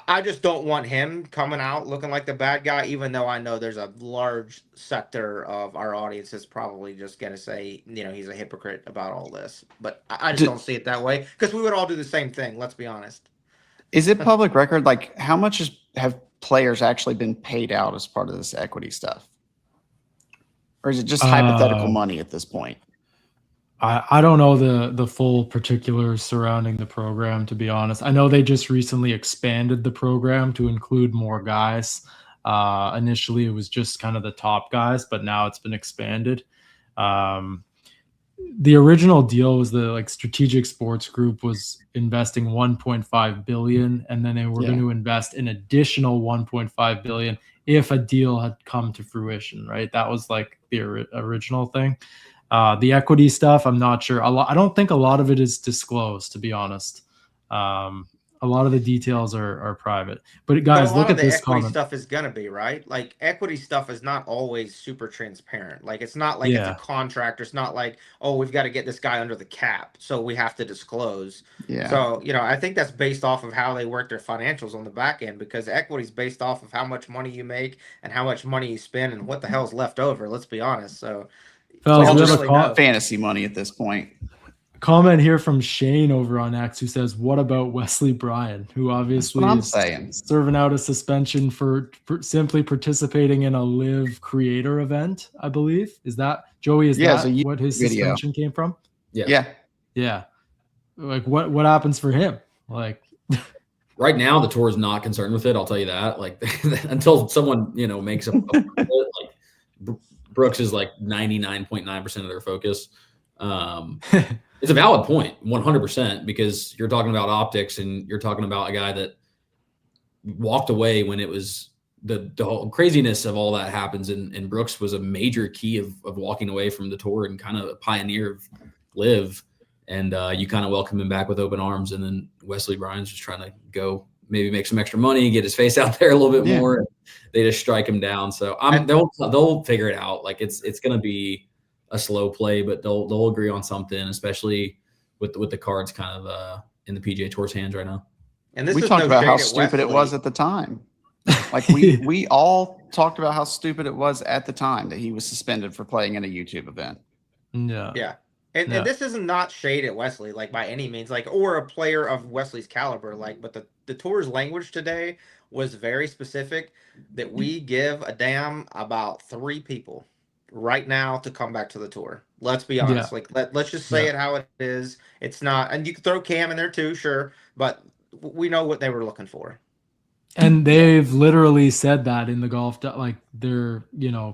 I just don't want him coming out looking like the bad guy, even though I know there's a large sector of our audience that's probably just going to say, he's a hypocrite about all this. But I just don't see it that way, because we would all do the same thing. Let's be honest. Is it public record? Like how much have players actually been paid out as part of this equity stuff? Or is it just hypothetical money at this point? I don't know the full particulars surrounding the program, to be honest. I know they just recently expanded the program to include more guys. Initially, it was just kind of the top guys, but now it's been expanded. Um, the original deal was the like Strategic Sports Group was investing 1.5 billion, and then they were going to invest an additional 1.5 billion if a deal had come to fruition. Right, that was like the original thing. The equity stuff, I'm not sure. I don't think a lot of it is disclosed, to be honest. A lot of the details are private. But guys, But a lot look of at the this equity comment. stuff is gonna be, right? Like equity stuff is not always super transparent. Like it's not like it's a Yeah. contract. It's not like, oh, we've got to get this guy under the cap, so we have to disclose. Yeah. So, I think that's based off of how they work their financials on the back end, because equity is based off of how much money you make and how much money you spend and what the hell's left over. Let's be honest. So Fellas, we we don't have really a know. Fantasy money at this point. comment here from Shane over on X who says, "What about Wesley Bryan, who obviously I'm is saying. serving out a suspension for simply participating in a live creator event? I believe is that Joey. Is Yeah, it's that a YouTube what his video. suspension came from? Yeah. Like what happens for him? Like Right now, the tour is not concerned with it. I'll tell you that. Like until someone makes like Brooks is like 99.9% of their focus. It's a valid point, 100%, because you're talking about optics and you're talking about a guy that walked away when it was the whole craziness of all that happens. And Brooks was a major key of walking away from the tour and kind of a pioneer of live. And you kind of welcome him back with open arms. And then Wesley Bryan's just trying to go maybe make some extra money, get his face out there a little bit more. And they just strike him down. So they'll figure it out. Like it's going to be a slow play, but they'll agree on something, especially with the cards kind of in the PGA Tour's hands right now. And this we is talked no about how shade at stupid it Wesley. was at the time. Like we all talked about how stupid it was at the time that he was suspended for playing in a YouTube event. Yeah. And this is not shade at Wesley, like by any means, like, or a player of Wesley's caliber, like, but the tour's language today was very specific that we give a damn about 3 people right now to come back to the tour. Let's be honest. Like let's just say it how it is. It's not, and you can throw Cam in there too, sure, but we know what they were looking for. And they've literally said that in the Golf, like they're,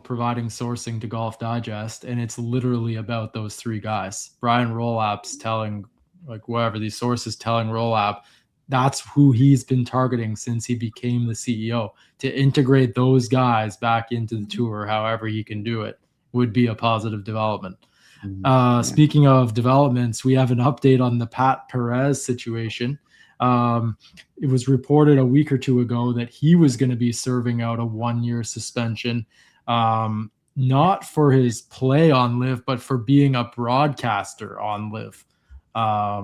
providing sourcing to Golf Digest, and it's literally about those 3 guys. Brian Rollap's telling, like whatever these sources telling Rollap, that's who he's been targeting since he became the CEO. To integrate those guys back into the tour, however he can do it, would be a positive development. Speaking of developments, we have an update on the Pat Perez situation. It was reported a week or 2 ago that he was going to be serving out a 1-year suspension, not for his play on Live, but for being a broadcaster on Live,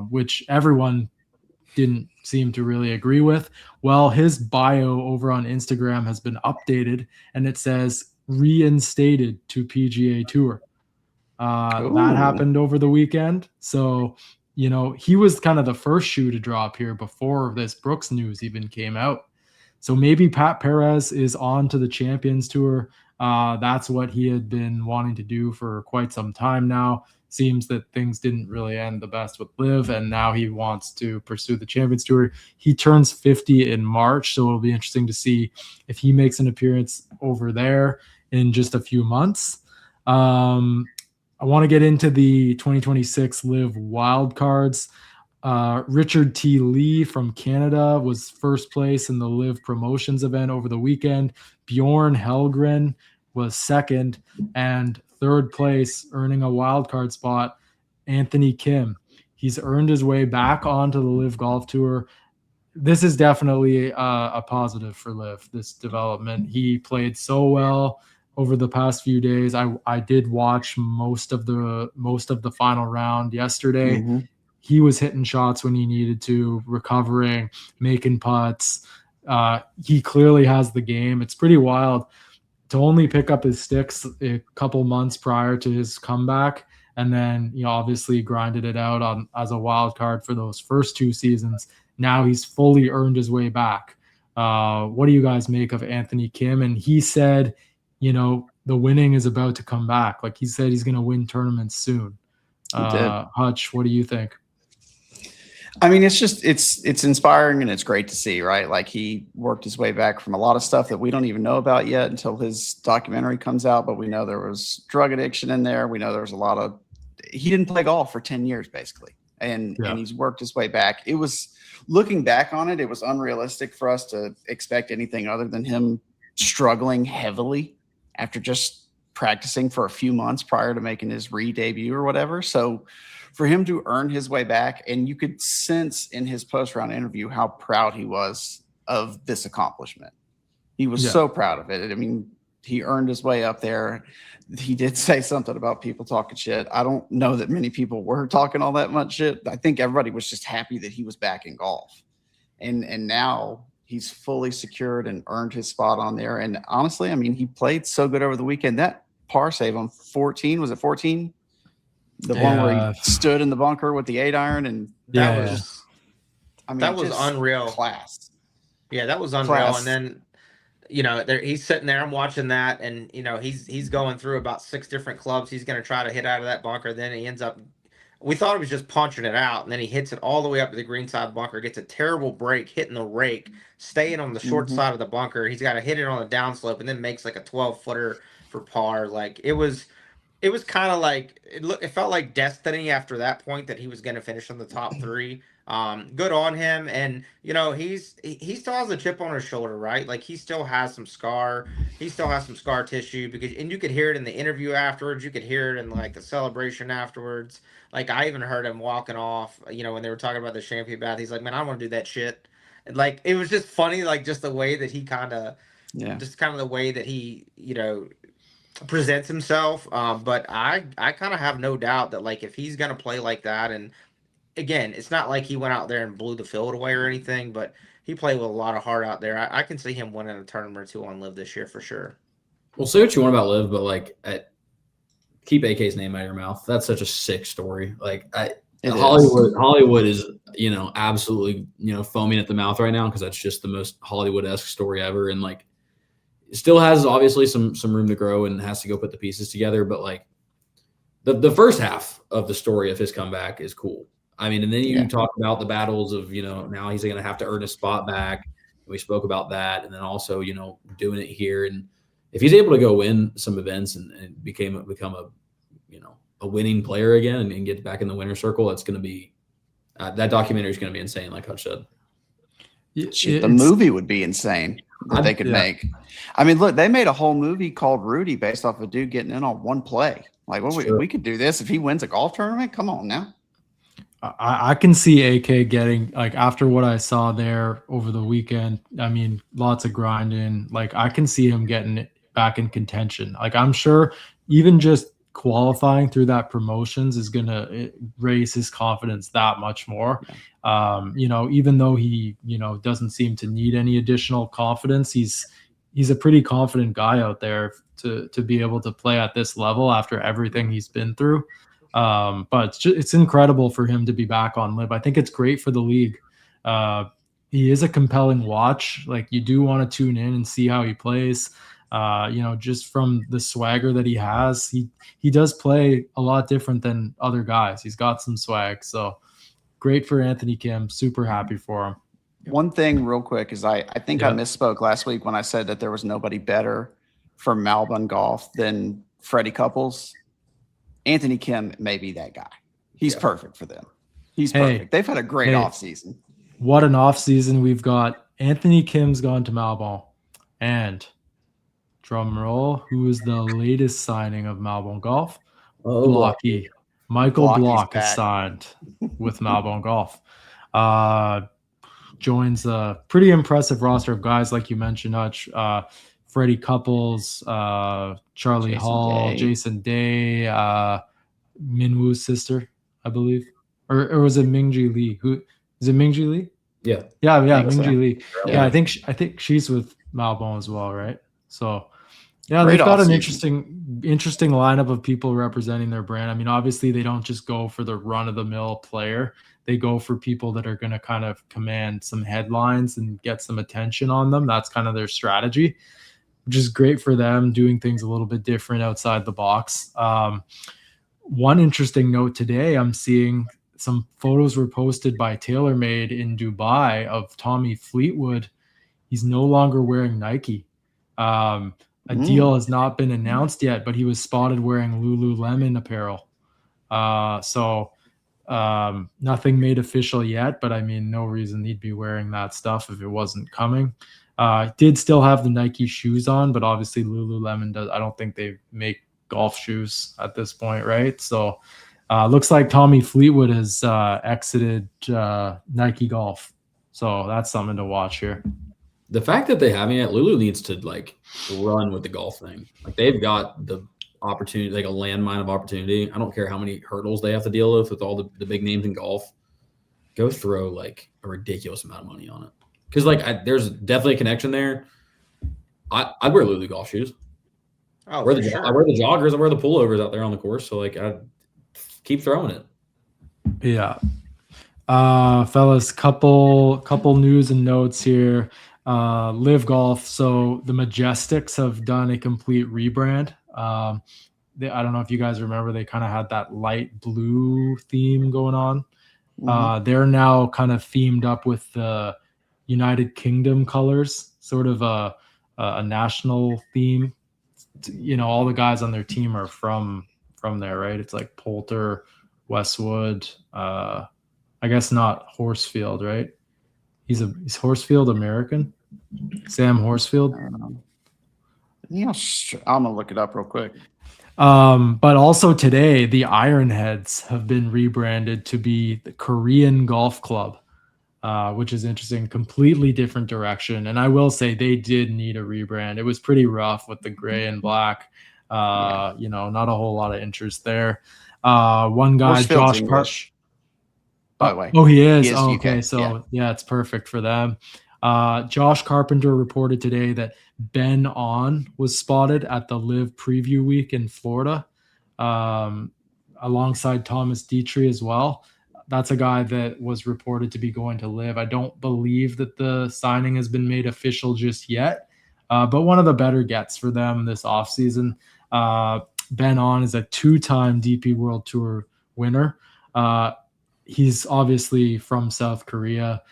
which everyone didn't seem to really agree with. Well, his bio over on Instagram has been updated, and it says reinstated to PGA Tour. That happened over the weekend. So, he was kind of the first shoe to drop here before this Brooks news even came out. So maybe Pat Perez is on to the Champions Tour. That's what he had been wanting to do for quite some time now. Seems that things didn't really end the best with Liv, and now he wants to pursue the Champions Tour. He turns 50 in March, so it'll be interesting to see if he makes an appearance over there in just a few months. I want to get into the 2026 Live wildcards. Richard T. Lee from Canada was first place in the Live Promotions event over the weekend. Bjorn Helgren was second, and third place, earning a wildcard spot, Anthony Kim. He's earned his way back onto the Live Golf Tour. This is definitely a positive for Liv, this development. He played so well over the past few days. I did watch most of the final round yesterday. Mm-hmm. He was hitting shots when he needed to, recovering, making putts. He clearly has the game. It's pretty wild to only pick up his sticks a couple months prior to his comeback, and then obviously grinded it out as a wild card for those first 2 seasons. Now he's fully earned his way back. What do you guys make of Anthony Kim? And he said, the winning is about to come back. Like he said, he's going to win tournaments soon. Hutch, what do you think? I mean, it's inspiring and it's great to see, right? Like he worked his way back from a lot of stuff that we don't even know about yet until his documentary comes out. But we know there was drug addiction in there. We know there was a lot of, he didn't play golf for 10 years basically. And he's worked his way back. It was, looking back on it, it was unrealistic for us to expect anything other than him struggling heavily after just practicing for a few months prior to making his re-debut or whatever. So for him to earn his way back, and you could sense in his post-round interview how proud he was of this accomplishment. He was so proud of it. I mean, he earned his way up there. He did say something about people talking shit. I don't know that many people were talking all that much shit. I think everybody was just happy that he was back in golf. And now he's fully secured and earned his spot on there. And honestly, I mean, he played so good over the weekend. That par save on 14, was it 14? The one where he stood in the bunker with the 8-iron, and that was, I mean, that was unreal. Class. Yeah, that was unreal. Class. And then, you know, he's sitting there, I'm watching that, and you know, he's going through about 6 different clubs he's going to try to hit out of that bunker. Then he ends up, we thought it was just punching it out, and then he hits it all the way up to the green side bunker, gets a terrible break, hitting the rake, staying on the short side of the bunker. He's got to hit it on the downslope, and then makes like a 12-footer for par. Like it was kind of like it felt like destiny after that point that he was going to finish in the top 3. Good on him. And you know, he still has a chip on his shoulder, right? Like he still has some scar tissue, because, and you could hear it in the interview afterwards, you could hear it in like the celebration afterwards. Like I even heard him walking off, you know, when they were talking about the champagne bath, he's like, man, I don't want to do that shit. And like it was just funny, like just the way that he kind of the way that he, you know, presents himself. But I kind of have no doubt that like if he's gonna play like that, and again, it's not like he went out there and blew the field away or anything, but he played with a lot of heart out there. I can see him winning a tournament or 2 on Live this year for sure. Well, say what you want about Live, but like keep AK's name out of your mouth. That's such a sick story. Like Hollywood is, you know, absolutely, you know, foaming at the mouth right now because that's just the most Hollywood-esque story ever. And like still has obviously some room to grow and has to go put the pieces together. But like the first half of the story of his comeback is cool. I mean, and then you talk about the battles of, you know, now he's going to have to earn his spot back. We spoke about that. And then also, you know, doing it here. And if he's able to go win some events and become a, you know, a winning player again and get back in the winner's circle, it's going to be that documentary is going to be insane. Like Hutch said. The movie would be insane that they could make. I mean, look, they made a whole movie called Rudy based off a dude getting in on one play. Like, we could do this if he wins a golf tournament. Come on now. I can see AK getting, like, after what I saw there over the weekend, I mean, lots of grinding. Like, I can see him getting back in contention. Like, I'm sure even just qualifying through that promotions is going to raise his confidence that much more. You know, even though he, you know, doesn't seem to need any additional confidence, he's a pretty confident guy out there to be able to play at this level after everything he's been through. But it's incredible for him to be back on Live. I think it's great for the league. He is a compelling watch. Like, you do want to tune in and see how he plays. You know, just from the swagger that he has, he does play a lot different than other guys. He's got some swag. So great for Anthony Kim. Super happy for him. One thing real quick is I think I misspoke last week when I said that there was nobody better for Malbon golf than Freddie Couples. Anthony Kim may be that guy. He's perfect for them. He's perfect. They've had a great offseason. What an offseason we've got. Anthony Kim's gone to Malbon. And drum roll, who is the latest signing of Malbon Golf? Blocky. Michael Block is signed with Malbon Golf. Joins a pretty impressive roster of guys, like you mentioned, Hutch. Freddie Couples, Charlie Hall, Jason Day, Minwoo's sister, I believe. Or was it Mingji Lee? Who is it? Mingji Lee? Yeah. Mingji Lee. Yeah, I think she's with Malbon as well, right? So yeah, they've got an interesting lineup of people representing their brand. I mean, obviously they don't just go for the run-of-the-mill player. They go for people that are going to kind of command some headlines and get some attention on them. That's kind of their strategy, which is great for them, doing things a little bit different outside the box. one interesting note today, I'm seeing some photos were posted by TaylorMade in Dubai of Tommy Fleetwood. He's no longer wearing Nike. A deal has not been announced yet, but he was spotted wearing Lululemon apparel. So nothing made official yet, but I mean, no reason he'd be wearing that stuff if it wasn't coming. Did still have the Nike shoes on, but obviously Lululemon does. I don't think they make golf shoes at this point, right? So looks like Tommy Fleetwood has exited Nike Golf. So that's something to watch here. The fact that they haven't yet, Lulu needs to like run with the golf thing. Like they've got the opportunity, like a landmine of opportunity. I don't care how many hurdles they have to deal with all the big names in golf. Go throw like a ridiculous amount of money on it. Because like there's definitely a connection there. I'd wear Lulu golf shoes. Oh, I wear for the sure. I wear the joggers. I wear the pullovers out there on the course. So like I keep throwing it. Yeah. Fellas, couple news and notes here. Live Golf. So the Majestics have done a complete rebrand. I don't know if you guys remember, they kind of had that light blue theme going on. They're now kind of themed up with the United Kingdom colors, sort of a national theme. All the guys on their team are from there, right? It's like Poulter, Westwood, I guess not Horsfield, right? Is Horsfield American? Sam Horsfield? I don't know. Yeah, I'm gonna look it up real quick. But also today, the Ironheads have been rebranded to be the Korean Golf Club, which is interesting. Completely different direction. And I will say they did need a rebrand. It was pretty rough with the gray and black. Not a whole lot of interest there. One guy, Horsfield's Josh English, by the way. Oh, he is. He is Okay, UK, so yeah, it's perfect for them. Josh Carpenter reported today that Ben On was spotted at the Live Preview Week in Florida, alongside Thomas Dietrich as well. That's a guy that was reported to be going to Live. I don't believe that the signing has been made official just yet, but one of the better gets for them this offseason. Ben On is a two-time DP World Tour winner. He's obviously from South Korea.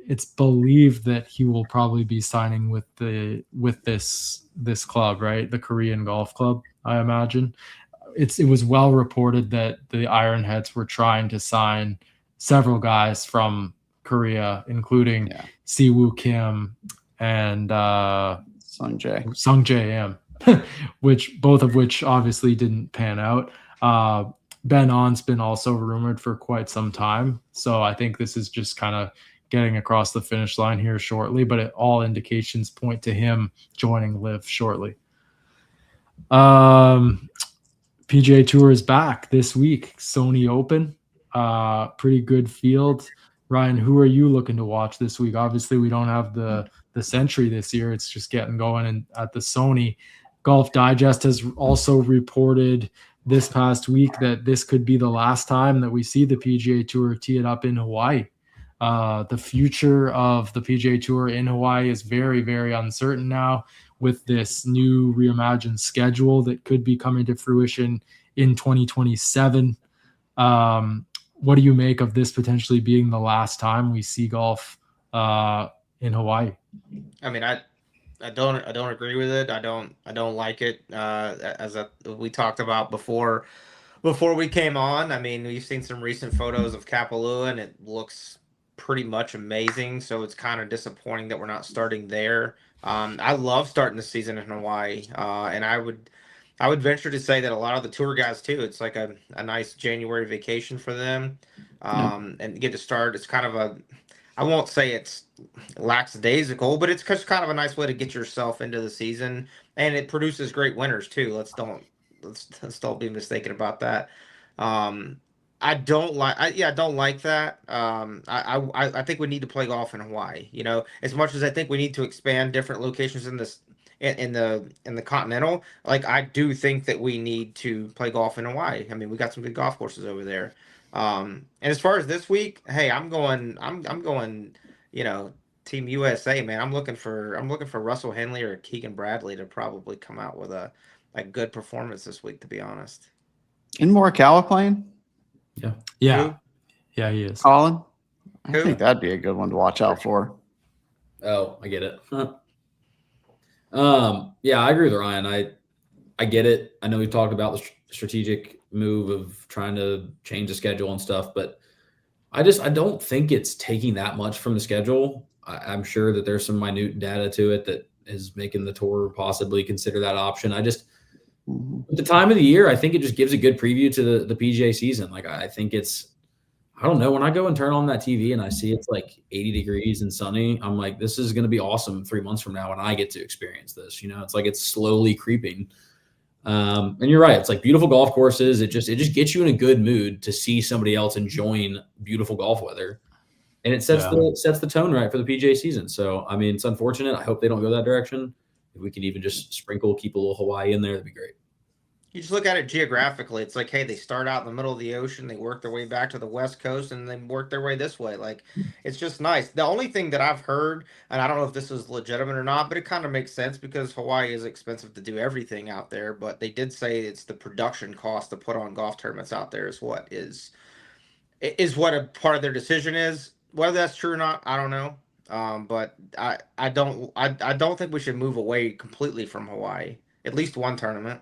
It's believed that he will probably be signing with this club, right? The Korean Golf Club, I imagine. It was well reported that the Ironheads were trying to sign several guys from Korea, including Siwoo Kim and Sung Jae Im, both of which obviously didn't pan out. Ben On's been also rumored for quite some time, so I think this is just kind of getting across the finish line here shortly, but all indications point to him joining Live shortly. PGA Tour is back this week. Sony Open, pretty good field. Ryan, who are you looking to watch this week? Obviously, we don't have the Century this year. It's just getting going at the Sony. Golf Digest has also reported this past week that this could be the last time that we see the PGA Tour tee it up in Hawaii. The future of the PGA Tour in Hawaii is very, very uncertain now with this new reimagined schedule that could be coming to fruition in 2027. What do you make of this potentially being the last time we see golf in Hawaii? I mean, I don't agree with it. I don't like it. We talked about before we came on. I mean, we've seen some recent photos of Kapalua, and it looks pretty much amazing. So it's kind of disappointing that we're not starting there. I love starting the season in Hawaii, and I would venture to say that a lot of the tour guys too. It's like a nice January vacation for them, and get to start. It's kind of I won't say it's lackadaisical, but it's just kind of a nice way to get yourself into the season, and it produces great winners too. Let's don't be mistaken about that. I don't like that. I think we need to play golf in Hawaii. As much as I think we need to expand different locations in this in the continental, like I do think that we need to play golf in Hawaii. I mean, we got some good golf courses over there. And as far as this week, hey, I'm going, Team USA, man. I'm looking for Russell Henley or Keegan Bradley to probably come out with a good performance this week, to be honest. In Morikawa playing? Yeah, he is. Colin? I Who? think that'd be a good one to watch out for. Oh, I get it. Yeah, I agree with Ryan. I get it. I know we talked about the strategic move of trying to change the schedule and stuff, but I don't think it's taking that much from the schedule. I'm sure that there's some minute data to it that is making the tour possibly consider that option. At the time of the year, I think it just gives a good preview to the PGA season. Like, I think I don't know, when I go and turn on that TV and I see it's like 80 degrees and sunny, I'm like, this is going to be awesome 3 months from now when I get to experience this. It's like it's slowly creeping. And you're right. It's like beautiful golf courses. It just gets you in a good mood to see somebody else enjoying beautiful golf weather. And it sets the tone right for the PGA season. So, I mean, it's unfortunate. I hope they don't go that direction. If we can even just keep a little Hawaii in there, that'd be great. You just look at it geographically. It's like, hey, they start out in the middle of the ocean, they work their way back to the West Coast, and then work their way this way. Like, it's just nice. The only thing that I've heard, and I don't know if this is legitimate or not, but it kind of makes sense because Hawaii is expensive to do everything out there. But they did say it's the production cost to put on golf tournaments out there is what a part of their decision is. Whether that's true or not, I don't know. But I don't think we should move away completely from Hawaii. At least one tournament.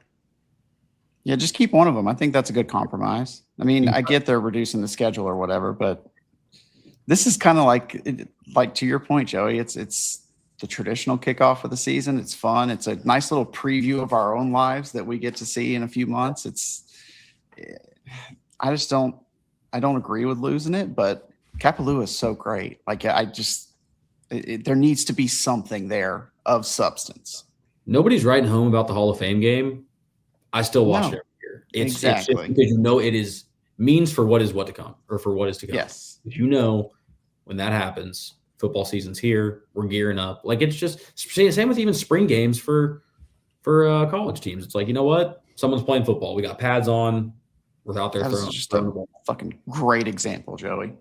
Yeah, just keep one of them. I think that's a good compromise. I mean, I get they're reducing the schedule or whatever, but this is kind of like to your point, Joey. It's the traditional kickoff of the season. It's fun. It's a nice little preview of our own lives that we get to see in a few months. I don't agree with losing it, but Kapalua is so great. Like, there needs to be something there of substance. Nobody's writing home about the Hall of Fame game. I still watch it every year. It's just because it is means for what is to come. Yes. When that happens, football season's here. We're gearing up. Like, it's just same with even spring games for college teams. It's like, you know what? Someone's playing football. We got pads on. We're out there throwing. Just a fucking great example, Joey.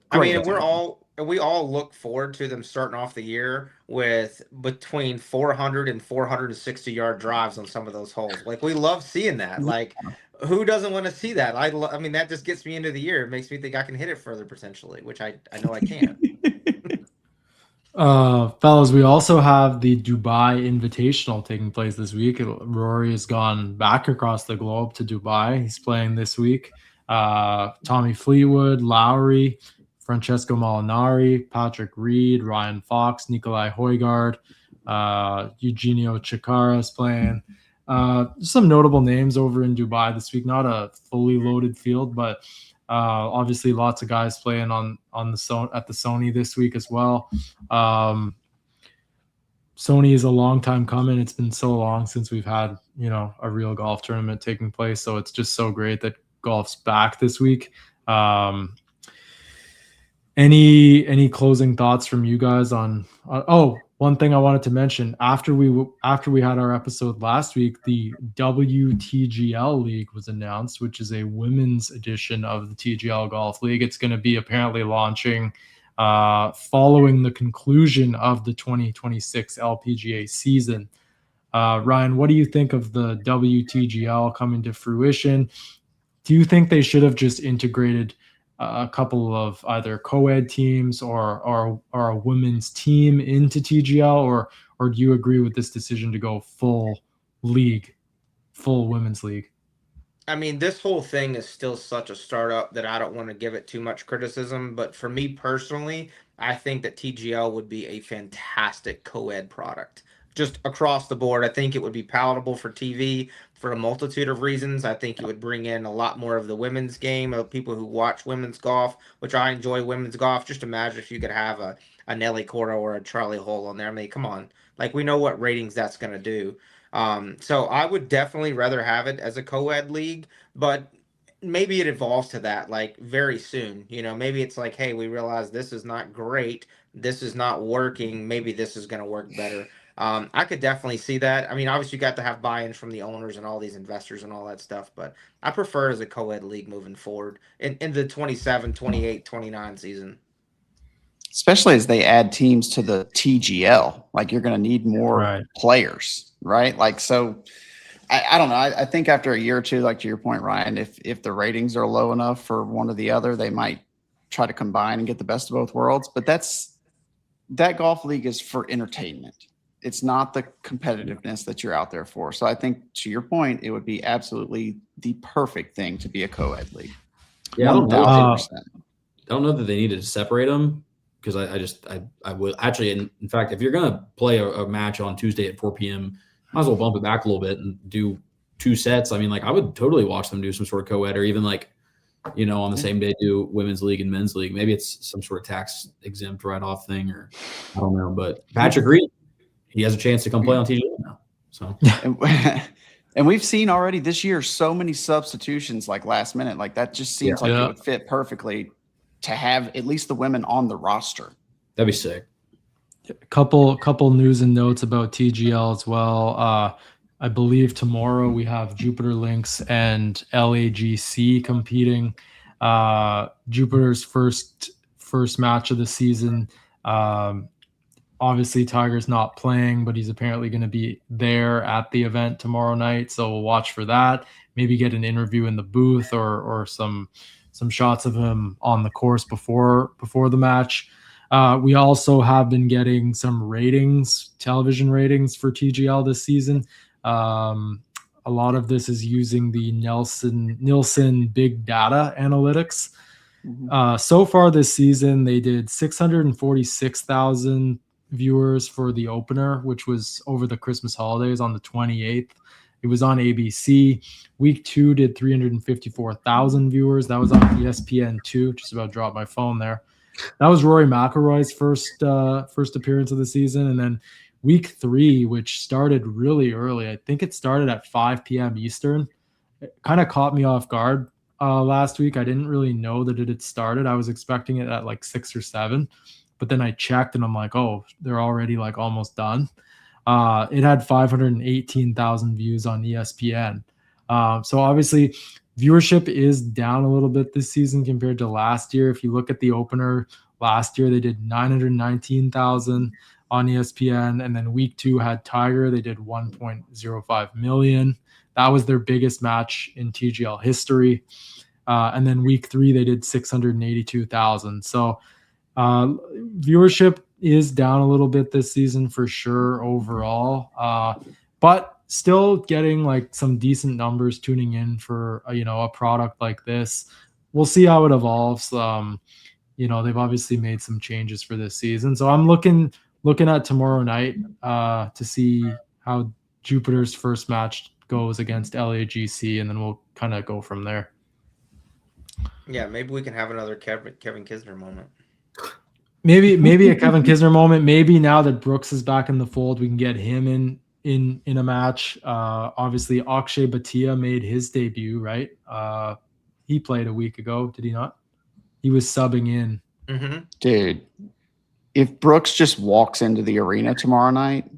We all look forward to them starting off the year with between 400 and 460 yard drives on some of those holes. Like, we love seeing that. Like, who doesn't want to see that? I mean, that just gets me into the year. It makes me think I can hit it further potentially, which I know I can. Fellas, we also have the Dubai Invitational taking place this week. Rory has gone back across the globe to Dubai. He's playing this week. Tommy Fleetwood, Lowry, Francesco Molinari, Patrick Reed, Ryan Fox, Nikolai Højgaard, Eugenio Chacarra is playing. Some notable names over in Dubai this week. Not a fully loaded field, but obviously lots of guys playing at the Sony this week as well. Sony is a long time coming. It's been so long since we've had a real golf tournament taking place, so it's just so great that golf's back this week. Any closing thoughts from you guys on? One thing I wanted to mention after we had our episode last week, the WTGL League was announced, which is a women's edition of the TGL Golf League. It's going to be apparently launching following the conclusion of the 2026 LPGA season. Ryan, what do you think of the WTGL coming to fruition? Do you think they should have just integrated a couple of either co-ed teams or a women's team into TGL, or do you agree with this decision to go full women's league? I mean, this whole thing is still such a startup that I don't want to give it too much criticism, but for me personally, I think that TGL would be a fantastic co-ed product. Just across the board, I think it would be palatable for TV for a multitude of reasons. I think it would bring in a lot more of the women's game, of people who watch women's golf, which I enjoy women's golf. Just imagine if you could have a Nelly Cordo or a Charlie Hull on there. I mean, come on. Like, we know what ratings that's going to do. So I would definitely rather have it as a co-ed league, but maybe it evolves to that like very soon. Maybe it's like, hey, we realize this is not great. This is not working. Maybe this is going to work better. I could definitely see that. I mean, obviously you got to have buy-ins from the owners and all these investors and all that stuff, but I prefer it as a co-ed league moving forward in the 27, 28, 29 season. Especially as they add teams to the TGL. Like, you're going to need more players, right? Like, so I don't know. I think after a year or two, like to your point, Ryan, if the ratings are low enough for one or the other, they might try to combine and get the best of both worlds. But that golf league is for entertainment. It's not the competitiveness that you're out there for. So I think, to your point, it would be absolutely the perfect thing to be a co-ed league. Yeah, I don't know. 1000%. I don't know that they need to separate them, because I would actually, in fact, if you're gonna play a match on Tuesday at 4 p.m., might as well bump it back a little bit and do 2 sets. I mean, like, I would totally watch them do some sort of co-ed, or even like, on the same day do women's league and men's league. Maybe it's some sort of tax exempt write-off thing, or I don't know. But Patrick Reed, he has a chance to come play on TGL now. So and we've seen already this year so many substitutions, like last minute. Like that just seems like it would fit perfectly to have at least the women on the roster. That'd be sick. Couple news and notes about TGL as well. I believe tomorrow we have Jupiter Lynx and LAGC competing. Jupiter's first match of the season. Obviously, Tiger's not playing, but he's apparently going to be there at the event tomorrow night. So we'll watch for that. Maybe get an interview in the booth or some shots of him on the course before the match. We also have been getting some television ratings for TGL this season. A lot of this is using the Nielsen big data analytics. So far this season, they did 646,000 viewers for the opener, which was over the Christmas holidays on the 28th. It was on ABC. Week 2 did 354,000 viewers. That was on ESPN2. Just about dropped my phone there. That was Rory McIlroy's first appearance of the season. And then week 3, which started really early, I think it started at 5 p.m. Eastern. It kind of caught me off guard last week. I didn't really know that it had started. I was expecting it at like 6 or 7. But then I checked and I'm like, oh, they're already like almost done. It had 518,000 views on ESPN. So obviously viewership is down a little bit this season compared to last year. If you look at the opener last year, they did 919,000 on ESPN. And then week 2 had Tiger. They did 1.05 million. That was their biggest match in TGL history. And then week 3, they did 682,000. So viewership is down a little bit this season for sure overall, but still getting like some decent numbers tuning in for a product like this. We'll see how it evolves. They've obviously made some changes for this season, so I'm looking at tomorrow night to see how Jupiter's first match goes against LAGC, and then we'll kind of go from there. Yeah, maybe we can have another Kevin Kisner moment. Maybe a Kevin Kisner moment. Maybe now that Brooks is back in the fold, we can get him in a match. Obviously, Akshay Bhatia made his debut, right? He played a week ago, did he not? He was subbing in. Mm-hmm. Dude, if Brooks just walks into the arena tomorrow night,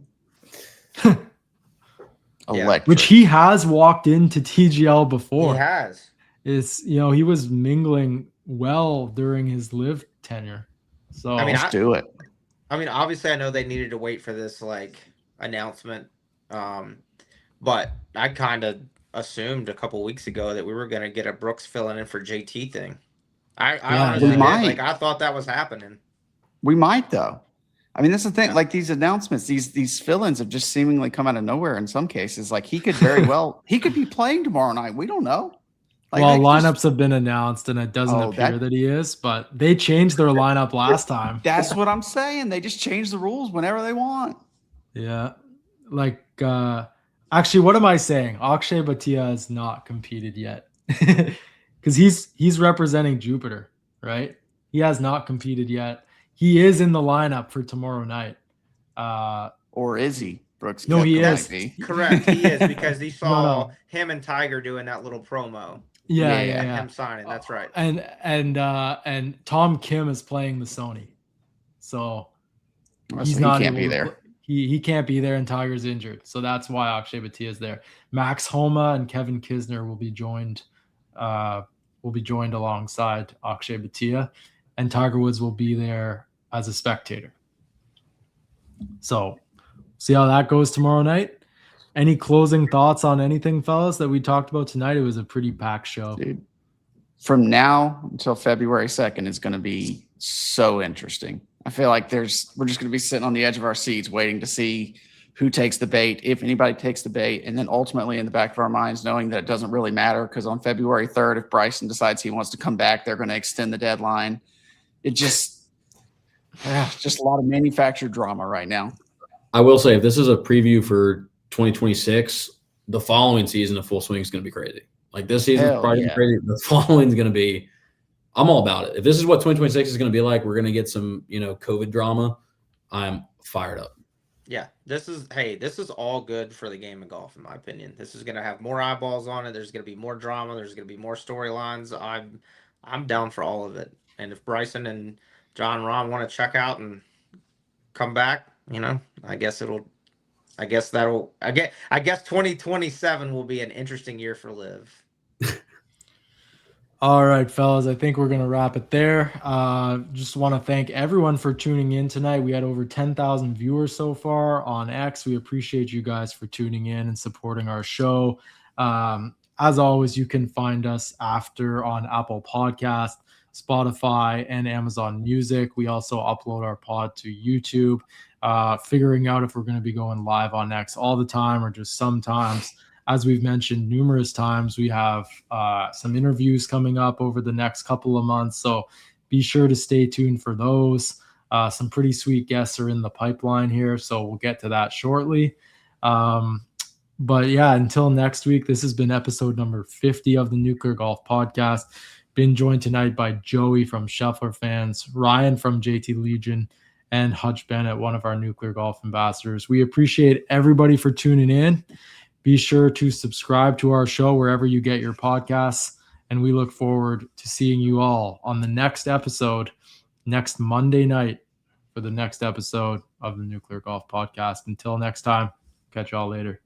electric. Which he has walked into TGL before. He has. He was mingling well during his live tenure. So let's do it. I mean, obviously, I know they needed to wait for this announcement, but I kind of assumed a couple weeks ago that we were going to get a Brooks filling in for JT thing. I honestly did. I thought that was happening. We might though. I mean, that's the thing. Yeah. Like these announcements, these fill-ins have just seemingly come out of nowhere in some cases. Like he could very well he could be playing tomorrow night. We don't know. Lineups have been announced, and it doesn't appear that he is, but they changed their lineup last time. That's what I'm saying. They just change the rules whenever they want. Yeah. Actually, what am I saying? Akshay Bhatia has not competed yet because he's representing Jupiter, right? He has not competed yet. He is in the lineup for tomorrow night. Or is he? Brooks? No, he is. Correct. He is, because he saw him and Tiger doing that little promo. Yeah. Him signing. That's right. And Tom Kim is playing the Sony, so he can't be there. He can't be there, and Tiger's injured, so that's why Akshay Bhatia is there. Max Homa and Kevin Kisner will be joined alongside Akshay Bhatia, and Tiger Woods will be there as a spectator. So see how that goes tomorrow night. Any closing thoughts on anything, fellas, that we talked about tonight? It was a pretty packed show. Dude, from now until February 2nd is going to be so interesting. I feel like we're just going to be sitting on the edge of our seats waiting to see who takes the bait, if anybody takes the bait, and then ultimately in the back of our minds knowing that it doesn't really matter because on February 3rd, if Bryson decides he wants to come back, they're going to extend the deadline. It just a lot of manufactured drama right now. I will say, if this is a preview for 2026, the following season of Full Swing is going to be crazy. Like this season is probably crazy. The following is going to be, I'm all about it. If this is what 2026 is going to be like, we're going to get some, COVID drama. I'm fired up. Yeah, this is all good for the game of golf, in my opinion. This is going to have more eyeballs on it. There's going to be more drama. There's going to be more storylines. I'm down for all of it. And if Bryson and John Rahm want to check out and come back, I guess 2027 will be an interesting year for Liv. All right, fellas, I think we're going to wrap it there. Just want to thank everyone for tuning in tonight. We had over 10,000 viewers so far on X. We appreciate you guys for tuning in and supporting our show. As always, you can find us after on Apple Podcast, Spotify, and Amazon Music. We also upload our pod to YouTube. Figuring out if we're going to be going live on X all the time or just sometimes. As we've mentioned numerous times, we have some interviews coming up over the next couple of months, so be sure to stay tuned for those. Some pretty sweet guests are in the pipeline here, so we'll get to that shortly. But yeah, until next week, this has been episode number 50 of the Nuclear Golf Podcast. Been joined tonight by Joey from Scheffler Fans, Ryan from JT Legion, and Hutch Bennett, one of our Nuclear Golf ambassadors. We appreciate everybody for tuning in. Be sure to subscribe to our show wherever you get your podcasts, and we look forward to seeing you all on the next episode, next Monday night, for the next episode of the Nuclear Golf Podcast. Until next time, catch y'all later.